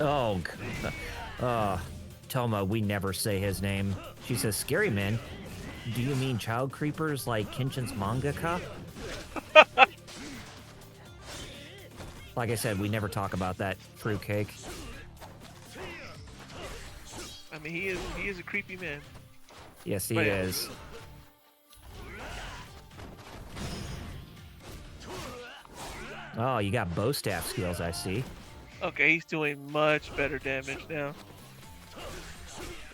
Oh, Toma, we never say his name. She says, "Scary man, do you mean child creepers like Kenshin's mangaka?" Like I said, we never talk about that fruitcake.
I mean, he is a creepy man.
Yes, he
But yeah.
is. Oh, you got bow staff skills, I see.
Okay, he's doing much better damage now.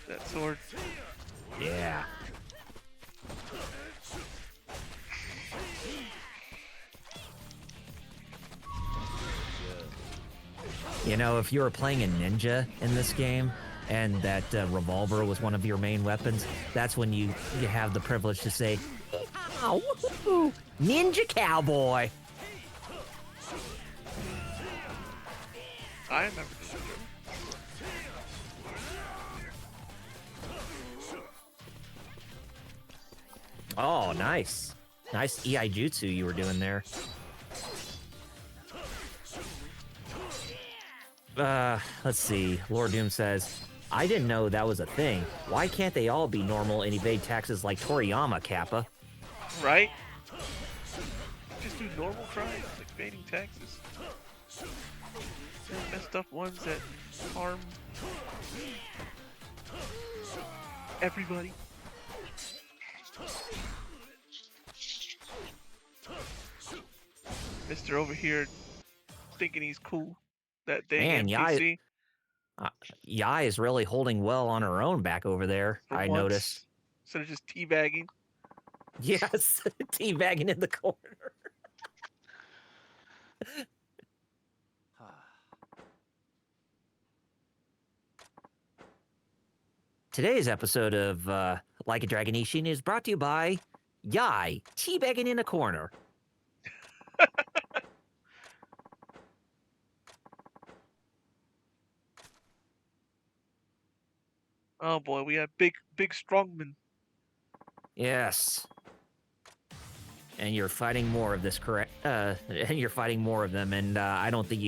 That sword.
Yeah. You know, if you were playing a ninja in this game and that revolver was one of your main weapons, that's when you have the privilege to say, "Ow, woohoo, ninja cowboy."
I remember this.
Oh, nice. Nice EI jutsu you were doing there. Let's see. Lord Doom says, "I didn't know that was a thing. Why can't they all be normal and evade taxes like Toriyama, Kappa?"
Right? Just do normal crimes, like evading taxes. They're messed up ones that harm everybody. Mister over here thinking he's cool. That dang
Man,
NPC
Yai is really holding well on her own back over there,
for
I noticed.
once. Instead of just teabagging.
Yes, teabagging in the corner. Today's episode of Like a Dragon Ishin is brought to you by Yai, teabagging in a corner.
Oh boy, we have big strongmen.
Yes. And you're fighting more of this, correct? And you're fighting more of them, and I don't think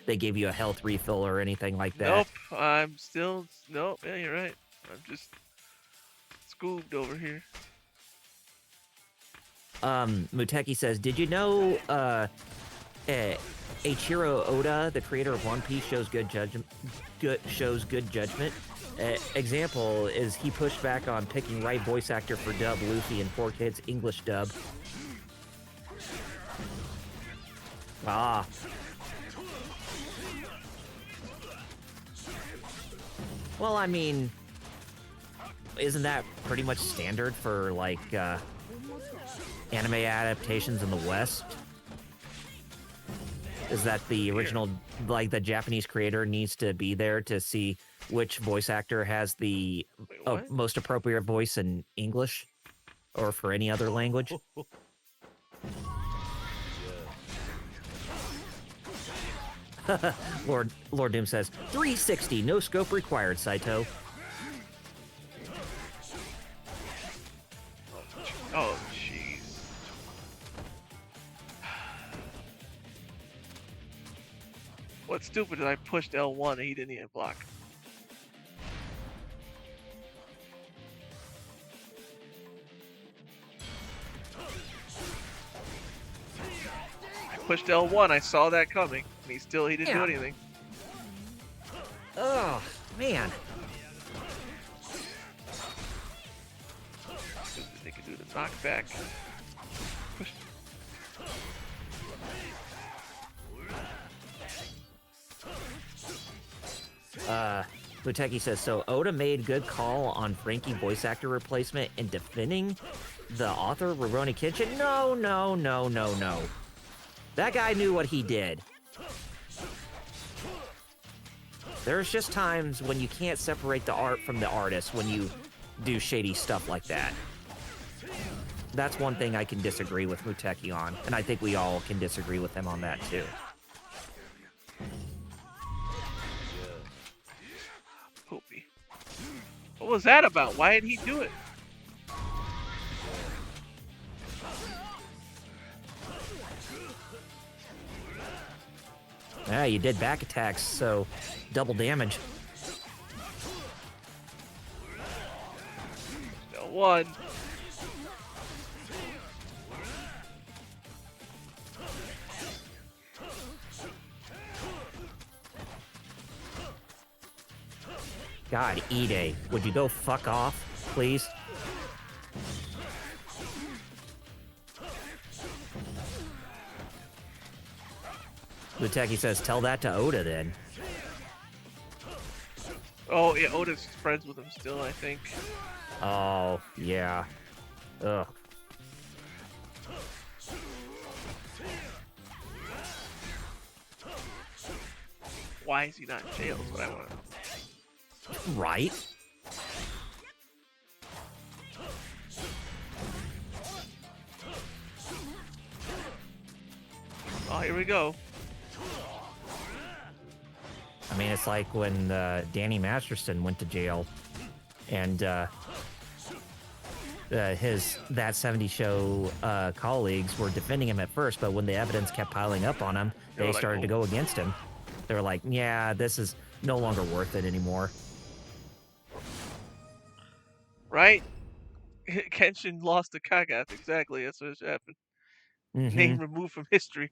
they gave you a health refill or anything like that.
Nope, I'm still nope. Yeah, you're right. I'm just scooped over here.
Muteki says, "Did you know Eiichiro Oda, the creator of One Piece, shows good judgment? Example is he pushed back on picking right voice actor for dub Luffy in 4Kids English dub." Ah. Well, I mean, isn't that pretty much standard for like anime adaptations in the West? Is that the original, like the Japanese creator needs to be there to see which voice actor has the
Wait, what?
most appropriate voice in English or for any other language? Lord Doom says, 360, no scope required, Saito.
Oh jeez. What's stupid is I pushed L1 and he didn't even block. pushed L1. I saw that coming. And he didn't do
Yeah.
anything.
Oh, man.
They can do the knockback. Push.
Muteki says, so Oda made good call on Frankie voice actor replacement and defending the author, Rurouni Kenshin? No. That guy knew what he did. There's just times when you can't separate the art from the artist when you do shady stuff like that. That's one thing I can disagree with Muteki on, and I think we all can disagree with him on that too.
Poopy. What was that about? Why did he do it?
Yeah, you did back attacks, so double damage.
L1.
God, Ide, would you go fuck off, please? Muteki says, tell that to Oda then.
Oh, yeah, Oda's friends with him still, I think.
Oh, yeah. Ugh.
Why is he not in jail is what I want to know.
Right?
Oh, here we go.
I mean, it's like when Danny Masterson went to jail and his That 70 Show colleagues were defending him at first, but when the evidence kept piling up on him,
They were
they
like,
started to
"Oh."
go against him. They were like, yeah, this is no longer worth it anymore.
Right? Kenshin lost to Kagath. Exactly. That's what happened.
Mhm.
Name removed from history.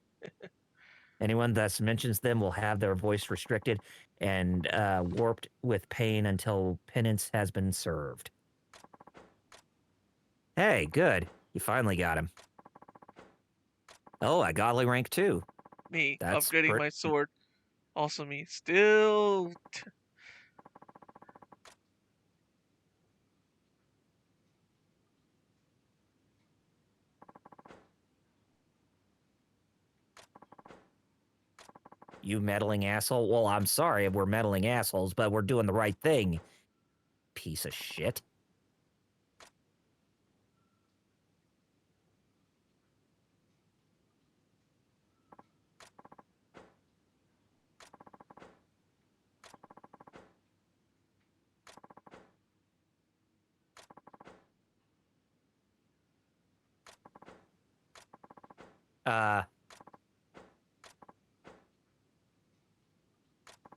Anyone that mentions them will have their voice restricted and warped with pain until penance has been served. Hey, good. You finally got him. Oh, I godly rank 2.
Me
That's
upgrading my sword. Also me. Still.
You meddling asshole. Well, I'm sorry if we're meddling assholes, but we're doing the right thing. Piece of shit.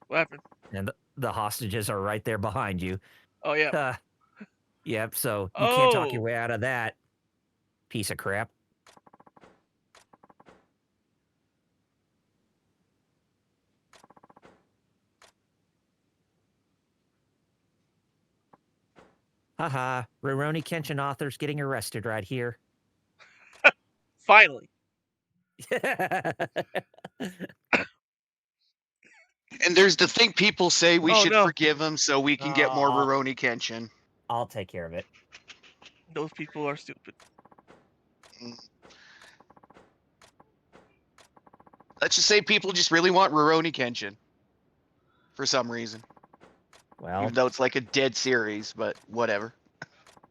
What happened?
And the hostages are right there behind you.
Oh, yeah.
Yep, so you can't talk your
Oh.
way out of that. Piece of crap. Haha, Rurouni Kenshin author's getting arrested right here.
Finally.
And there's the thing people say we
Oh,
should
no.
forgive him so we can get more
I'll-
Rurouni Kenshin.
I'll take care of it.
Those people are stupid.
Let's just say people just really want Rurouni Kenshin. For some reason.
Well,
Even though it's like a dead series, but whatever.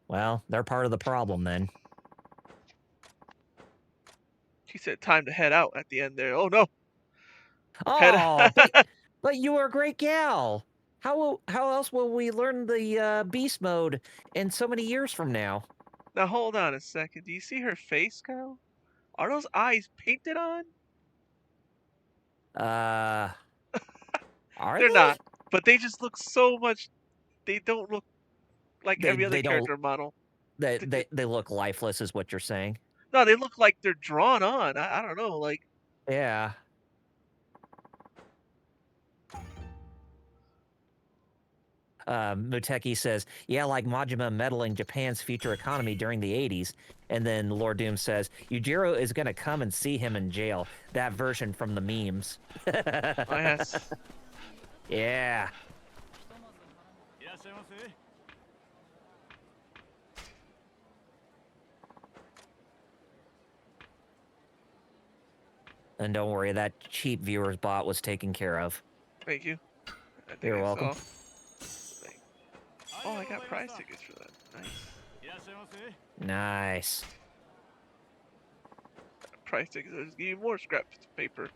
well, they're part of the problem then.
She said time to head out at the end there. Oh, no.
Oh, but you were a great gal. How else will we learn the beast mode in so many years from now?
Now, hold on a second. Do you see her face, Kyle? Are those eyes painted on?
Are
They're
they?
not. But they just look so much. They don't look like every other
They don't.
character model.
They look lifeless, is what you're saying.
No, they look like they're drawn on. I don't know. Like
Yeah. Muteki says, yeah, like Majima meddling Japan's future economy during the 80s. And then Lord Doom says, Yujiro is going to come and see him in jail. That version from the memes.
Oh, yes.
Yeah.
いらっしゃいませ。
And don't worry, that cheap viewer's bot was taken care of.
Thank you. I think
You're
I
welcome.
saw. Oh, I got prize tickets for that. Nice.
いらっしゃいませ。
Nice.
Prize tickets. I'll just give you more scrap paper.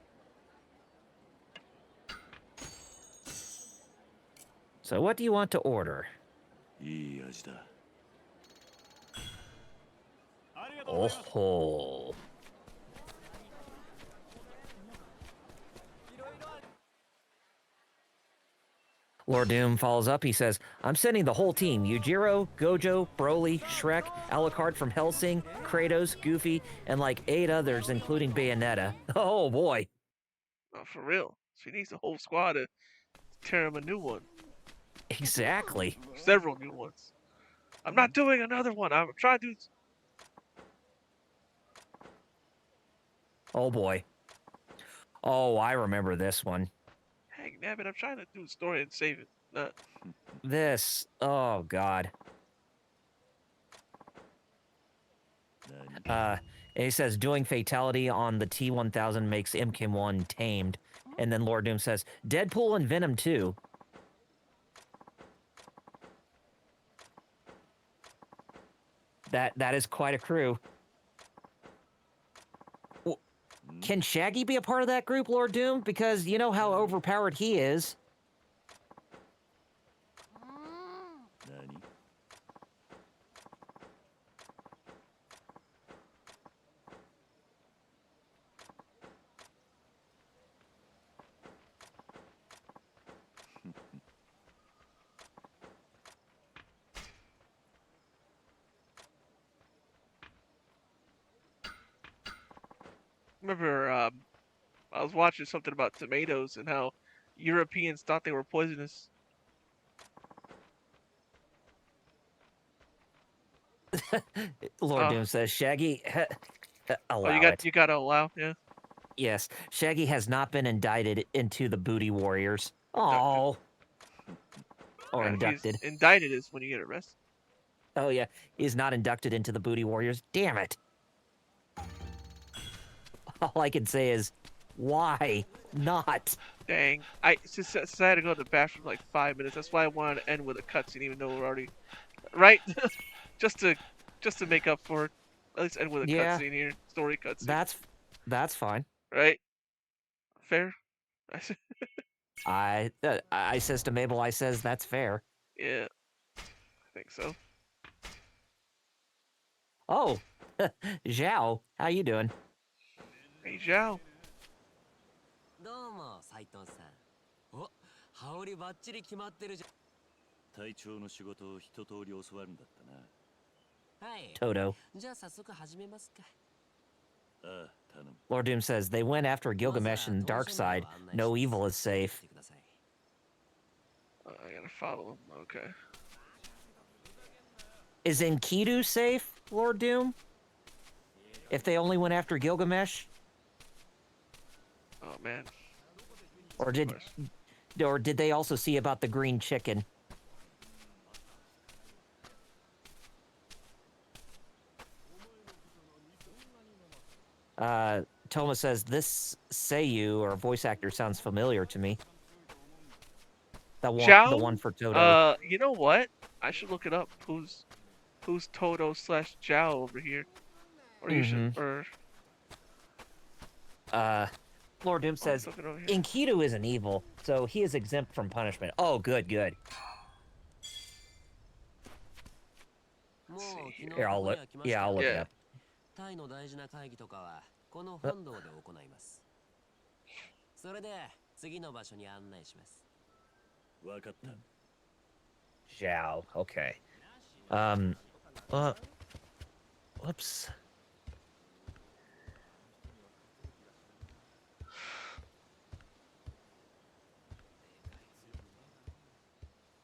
So what do you want to order?
いい味だ。
ありがとうご
Oh
ざいます。
ho. Lord Doom follows up. He says, I'm sending the whole team. Yujiro, Gojo, Broly, Shrek, Alucard from Hellsing, Kratos, Goofy, and like 8 others, including Bayonetta. Oh boy.
Oh, for real. She needs a whole squad to tear him a new one.
Exactly.
Several new ones. I'm not doing another one. I'm trying to do.
Oh boy. Oh, I remember this one.
Heck, damn it. I'm trying to do a story and save it.
This. Oh god.
何
And he says doing fatality on the T-1000 makes MK1 tamed. And then Lord Doom says Deadpool and Venom too. That is quite a crew. Can Shaggy be a part of that group, Lord Doom? Because you know how overpowered he is.
何
Remember, I was watching something about tomatoes and how Europeans thought they were poisonous.
Lord Doom says Shaggy.
Oh,
Allow it.
you gotta allow, yeah.
Yes, Shaggy has not been indicted into the Booty Warriors.
Inducted.
Oh. Or
If he's
inducted.
indicted is when you get arrested.
Oh yeah, he's not inducted into the Booty Warriors. Damn it. All I can say is, why not?
Dang, I had to go to the bathroom for like 5 minutes. That's why I wanted to end with a cutscene, even though we're already right, just to make up for it. At least end with a
Yeah.
cutscene here, story cutscene.
That's fine.
Right? Fair.
I says to Mabel, I says that's fair.
Yeah, I think so.
Oh, Zhao, how you doing?
Hey, Zhao.
どうも斉藤さん。お、羽織バッチリ決まってるじゃ。
隊長の仕事を一通り教わるんだったな。
はい。
Toto.
じゃあ早速始めますか。
ああ、頼む。
Lord Doom says they went after Gilgamesh and Darkseid. No evil is safe.
I gotta follow him. Okay.
Is Enkidu safe, Lord Doom? If they only went after Gilgamesh?
Oh man.
Or did they also see about the green chicken? Toma says this Seiyu or voice actor sounds familiar to me. The one for Toto.
You know what? I should look it up. Who's Toto / Zhao over here? Or you should
Lord Doom says Enkidu isn't evil, so he is exempt from punishment. Oh, good, good. Here, I'll look. Yeah, I'll look it up.
タイの大事な会議とかはこの本堂で行います。それで次の場所に案内します。
わかった。
Zhao, okay. Whoops.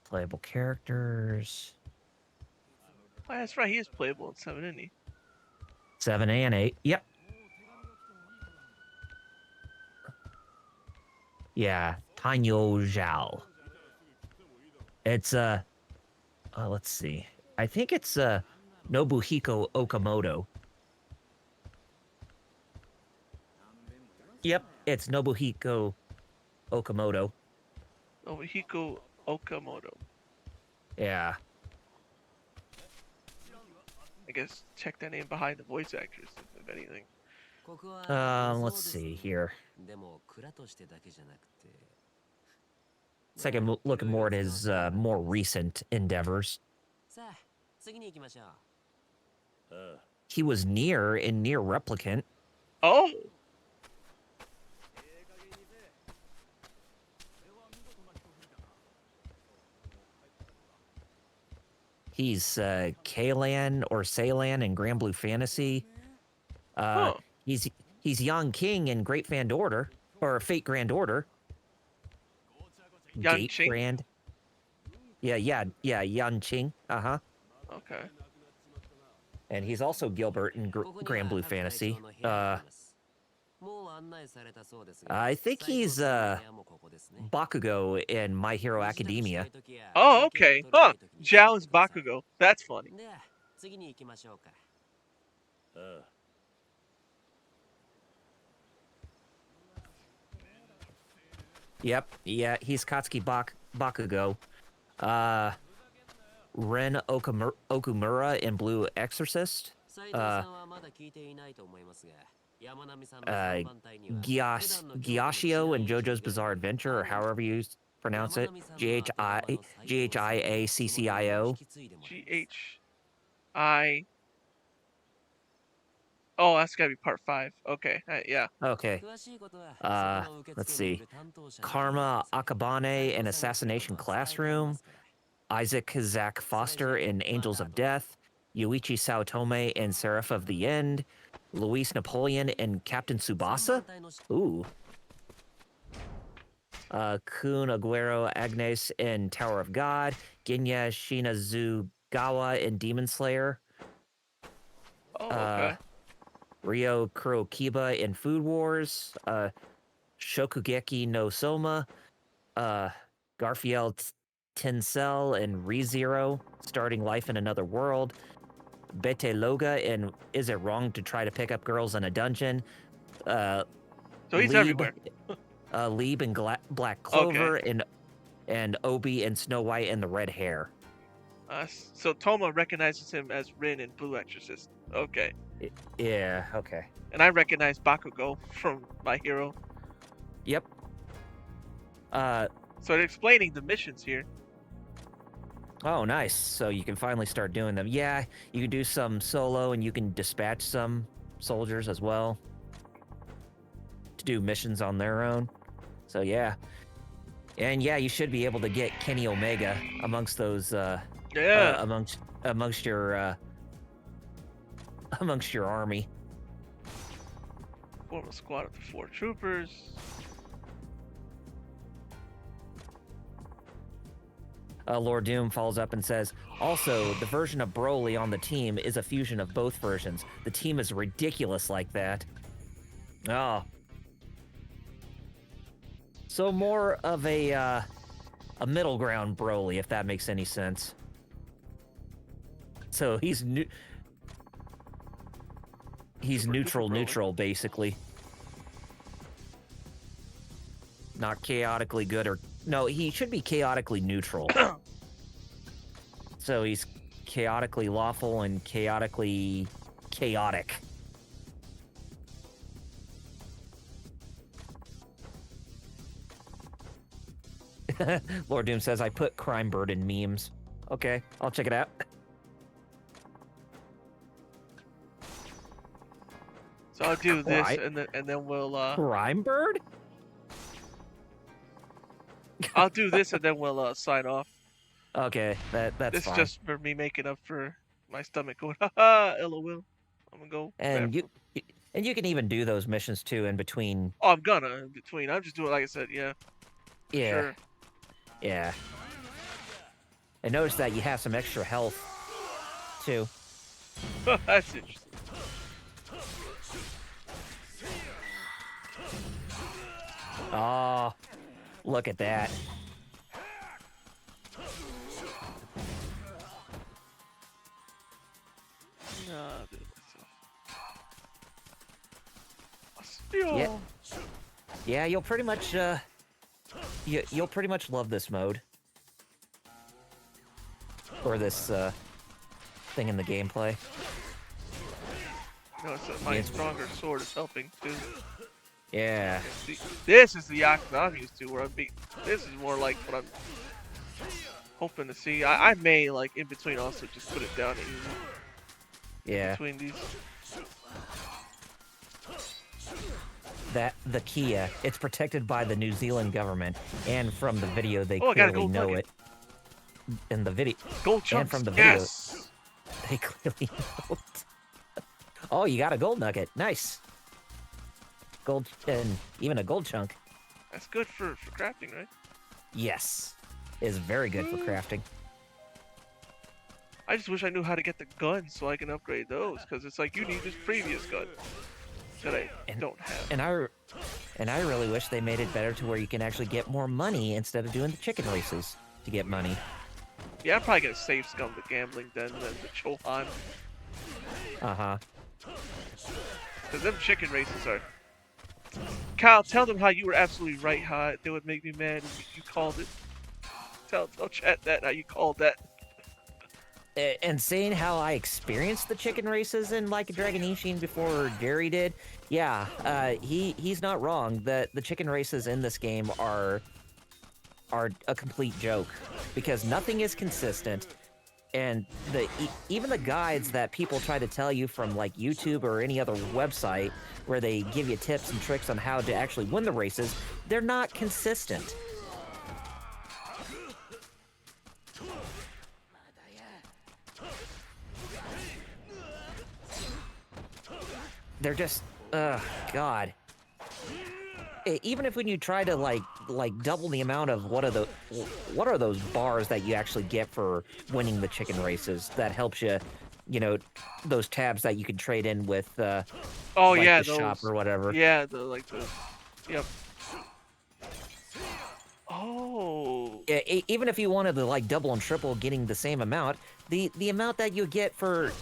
Playable characters.
Oh, that's right. He is playable in 7, isn't he?
7 and 8. Yep. Yeah. Tanyo Zhao. It's let's see. I think it's Nobuhiko Okamoto. Yep, it's Nobuhiko Okamoto.
Nobuhiko Okamoto.
Yeah.
I guess check that name behind the voice actors, if anything.
Let's see here. Second, looking more at his more recent endeavors. He was Nier in Nier Replicant.
Oh!
He's Kaylan or Saylan in Grand Blue Fantasy. He's Yang King in Great Grand Order, or Fate Grand Order.
Yan
Gate
Qing?
Grand. Yeah, Yan Qing.
Okay.
And he's also Gilbert in Grand Blue Fantasy. I think he's Bakugo in My Hero Academia.
Oh, okay. Huh. Zhao is Bakugo. That's funny.
Yep. Yeah, he's Katsuki Bakugo. Ren Okumura in Blue Exorcist. Gyashio in JoJo's Bizarre Adventure, or however you pronounce it. Ghiaccio.
Ghi. Oh, that's gotta be part 5. Okay, yeah.
Okay. Let's see. Karma Akabane in Assassination Classroom. Isaac Zach Foster in Angels of Death. Yuichi Saotome in Seraph of the End. Luis Napoleon in Captain Tsubasa? Ooh. Kun Aguero Agnes in Tower of God. Genya Shinazugawa in Demon Slayer.
Oh, okay.
Ryo Kurokiba in Food Wars. Shokugeki no Soma. Garfield Tinsel in ReZero, Starting Life in Another World. Bete Loga in Is It Wrong to Try to Pick Up Girls in a Dungeon?
So he's everywhere.
Lieb in Black Clover, and Obi in Snow White and the Red Hair.
So Toma recognizes him as Rin in Blue Exorcist. Okay.
Yeah, okay.
And I recognize Bakugo from My Hero.
Yep.
So they're explaining the missions here.
Oh, nice. So you can finally start doing them. Yeah, you can do some solo, and you can dispatch some soldiers as well to do missions on their own. So yeah. And yeah, you should be able to get Kenny Omega amongst those amongst your army.
Form a squad of the 4 troopers.
Lord Doom follows up and says, also, the version of Broly on the team is a fusion of both versions. The team is ridiculous like that. Oh. So more of a middle ground Broly, if that makes any sense. So he's neutral, basically. Not chaotically good or... No, he should be chaotically neutral. So he's chaotically lawful and chaotically chaotic. Lord Doom says, I put Crime Bird in memes. Okay, I'll check it out.
So I'll do this, and then we'll...
Crime Bird?
I'll do this, and then we'll sign off.
Okay, that's fine.
This is just for me making up for my stomach going, haha, LOL. I'm gonna go.
And you can even do those missions too in between.
Oh, I'm gonna in between. I'm just doing like I said, yeah.
Yeah.
Sure.
Yeah. And notice that you have some extra health, too.
That's interesting.
Oh, look at that.
Nah, dude, myself.
Yeah. Yeah, you'll pretty much, you'll pretty much love this mode. Or this, thing in the gameplay.
Notice that my stronger sword is helping too.
Yeah.
See, this is the Yakuza I'm used to, where this is more like what I'm hoping to see. I may, like, in between also just put it down to easy.
Yeah.
Between these.
The Kia, it's protected by the New Zealand government, and from the video they
Oh, I got a
clearly
gold
know
nugget.
it. In the video,
Gold chunks.
and from the video,
Yes.
they clearly know it. Oh, you got a gold nugget. Nice. Gold, and even a gold chunk.
That's good for crafting, right?
Yes. Is very good for crafting.
I just wish I knew how to get the guns so I can upgrade those, because it's like you need this previous gun that I don't have.
And I really wish they made it better to where you can actually get more money instead of doing the chicken races to get money.
Yeah, I'm probably gonna save scum the gambling then the Chohan.
Uh-huh.
Because them chicken races are... Kyle, tell them how you were absolutely right, how they would make me mad and you called it. Tell chat that, how you called that.
And seeing how I experienced the chicken races in Like a Dragon Ishin before Gary did, yeah, he's not wrong. The chicken races in this game are a complete joke because nothing is consistent, and even the guides that people try to tell you from like YouTube or any other website where they give you tips and tricks on how to actually win the races, they're not consistent. They're just, God. Even if when you try to like double the amount of what are those bars that you actually get for winning the chicken races that helps you, you know, those tabs that you can trade in with,
oh
like
yeah,
the shop
those,
or whatever.
Yeah, yep. Oh.
Even if you wanted to like double and triple getting the same amount, the amount that you get for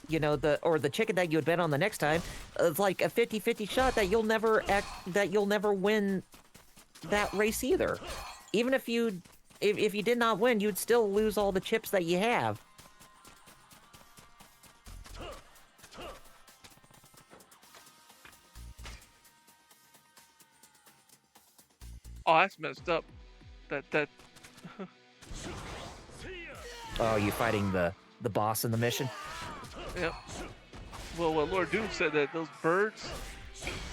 you know, the chicken that you would bet on the next time, it's like a 50-50 shot that you'll never win that race either. Even if you did not win, you'd still lose all the chips that you have.
Oh, that's messed up. That.
Oh, you fighting the boss in the mission?
Yep. Well, what Lord Doom said, that those birds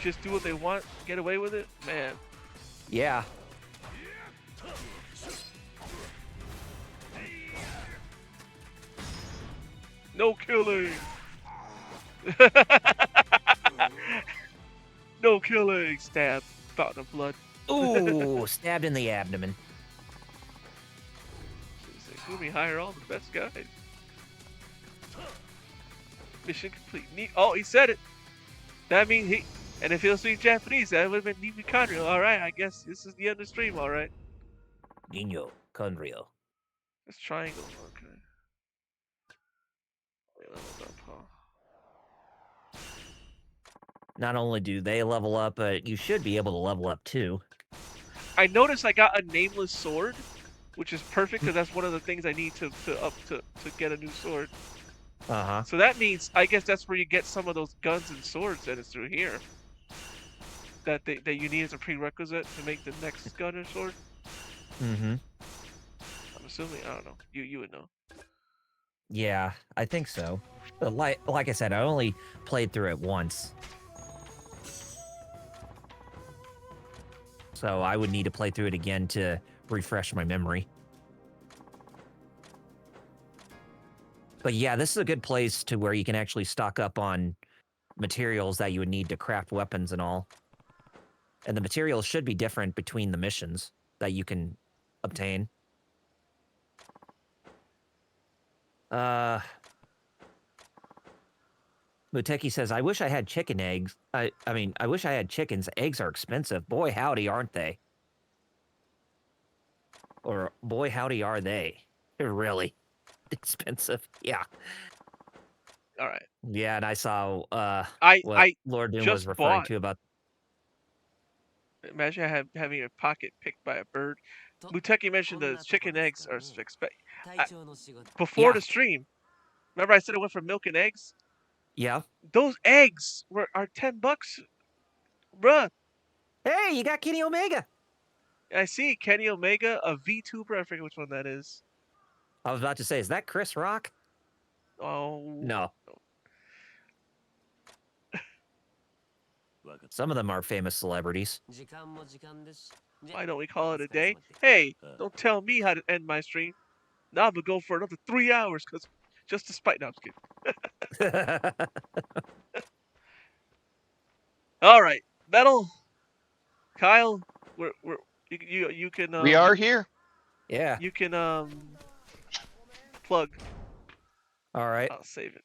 just do what they want, get away with it, man.
Yeah.
No killing. No killing. Stab. Fountain of blood.
Ooh, stabbed in the abdomen.
Gumi hire all the best guys. Mission complete. Oh, he said it. That means he. And if he'll speak Japanese, that would have been Nimi Conrio. Alright, I guess this is the end of the stream, alright.
Ginyo Conrio.
It's triangle, okay. Wait, leveled up, huh?
Not only do they level up, but you should be able to level up too.
I noticed I got a nameless sword, which is perfect because that's one of the things I need to get a new sword.
Uh-huh.
So that means, I guess that's where you get some of those guns and swords, that is through here. That you need as a prerequisite to make the next gun or sword.
Mm-hmm.
I'm assuming, I don't know. You would know.
Yeah, I think so. But like I said, I only played through it once. So I would need to play through it again to refresh my memory. But yeah, this is a good place to where you can actually stock up on materials that you would need to craft weapons and all. And the materials should be different between the missions that you can obtain. Muteki says, I wish I had chicken eggs. I mean, I wish I had chickens. Eggs are expensive. Boy, howdy, aren't they? Or boy, howdy, are they? They're really expensive. Yeah.
All right.
Yeah, and I saw what
I
Lord Doom was
just
referring
bought.
to about.
Imagine having your pocket picked by a bird.
と
Muteki
こ
mentioned
ん
the
なとこ
chicken
です
eggs
か
are
ね
expect
隊長の仕事
before
Yeah.
the stream. Remember I said it went for milk and eggs?
Yeah.
Those eggs are $10, bruh.
Hey, you got Kenny Omega.
I see Kenny Omega, a VTuber. I forget which one that is.
I was about to say, is that Chris Rock?
Oh
No.
わかった
Some of them are famous celebrities.
時間も時間ですじゃ
why don't we call
お
it a
疲れ
day?
様って
Hey,
Uh.
don't tell me how to end my stream. Now I'm gonna go for another 3 hours because just to spite. No, I'm just kidding. All right, Metal, Kyle, we're you can
We are here.
Yeah.
you can plug.
All right.
I'll save it.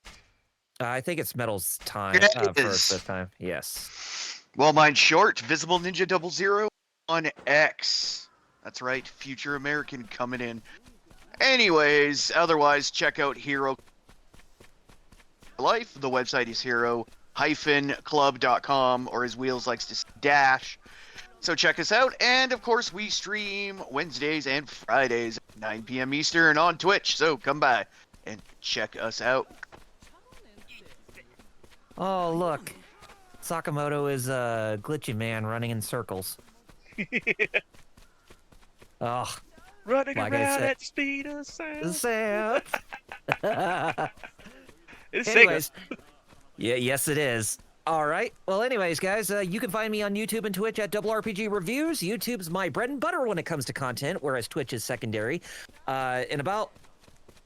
I think it's Metal's time
It
first
is.
this time. Yes.
Well, mine's short. Visible Ninja 00 on X. That's right. Future American coming in. Anyways, otherwise, check out Hero Life. The website is hero-club.com, or as Wheels likes to say, dash. So check us out. And of course, we stream Wednesdays and Fridays at 9 p.m. Eastern on Twitch. So come by and check us out.
Oh, look. Sakamoto is a glitchy man running in circles. Oh,
Running
like I
around
said-
at the speed of sound.
Sam.
It's Sega.
Anyways, yeah, yes, it is. All right. Well, anyways, guys, you can find me on YouTube and Twitch at Double RPG Reviews. YouTube's my bread and butter when it comes to content, whereas Twitch is secondary. In about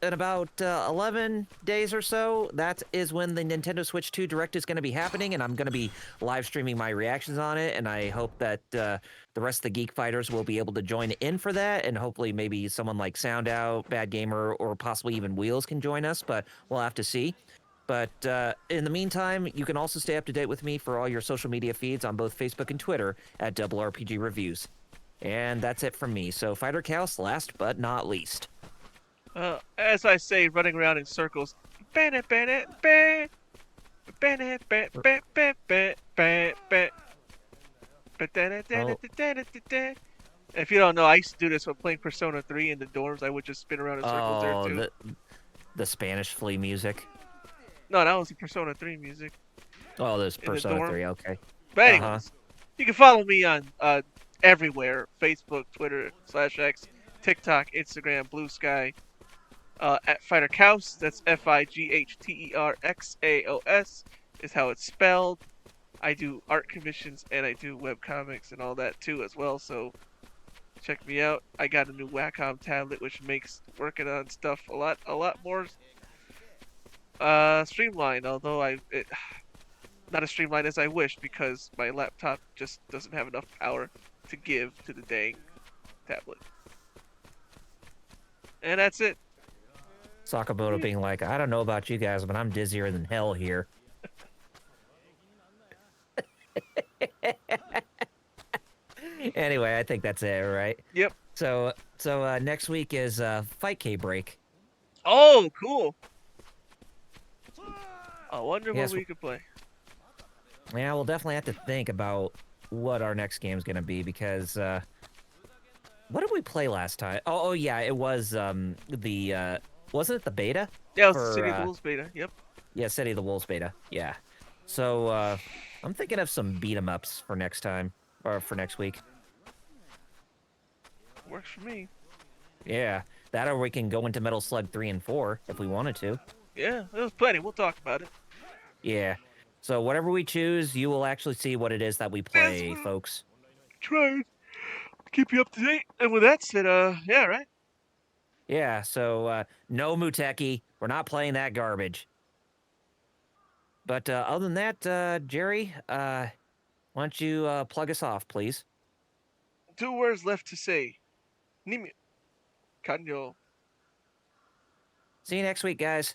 11 days or so, that is when the Nintendo Switch 2 Direct is going to be happening, and I'm going to be live streaming my reactions on it, and I hope that the rest of the Geek Fighters will be able to join in for that, and hopefully maybe someone like Sound Out, Bad Gamer, or possibly even Wheels can join us, but we'll have to see. But in the meantime, you can also stay up to date with me for all your social media feeds on both Facebook and Twitter at Double RPG Reviews. And that's it from me. So Fighter Chaos, last but not least.
As I say, running around in circles. If you don't know, I used to do this when playing Persona 3 in the dorms. I would just spin around in circles there too.
The Spanish flea music.
No, that was the Persona 3 music.
Oh, there's
In the
Persona
dorm.
3, okay.
But anyways, you can follow me on everywhere: Facebook, Twitter /X, TikTok, Instagram, Blue Sky. At Fighter Chaos, that's FIGHTERXAOS is how it's spelled. I do art commissions and I do web comics and all that too as well. So check me out. I got a new Wacom tablet which makes working on stuff a lot more streamlined. Although not as streamlined as I wish because my laptop just doesn't have enough power to give to the dang tablet. And that's it.
Sakamoto being like, I don't know about you guys, but I'm dizzier than hell here. Anyway, I think that's it, right?
Yep.
So next week is Fight K break.
Oh, cool. I wonder
Yes,
what we could play.
Yeah, we'll definitely have to think about what our next game is going to be because what did we play last time? Oh yeah, it was the wasn't it the beta?
Yeah, it was the City of the Wolves beta. Yep.
Yeah, City of the Wolves beta. Yeah. So I'm thinking of some beat 'em ups for next time or for next week.
Works for me.
Yeah, that or we can go into Metal Slug 3 and 4 if we wanted to.
Yeah, there's plenty. We'll talk about it.
Yeah. So whatever we choose, you will actually see what it is that we play,
Yes,
folks.
Try to keep you up to date. And with that said, yeah, right.
Yeah. So no Muteki, we're not playing that garbage. But other than that, Jerry, why don't you plug us off, please?
2 words left to say. Nimu. Kanyo.
See See you next week, guys.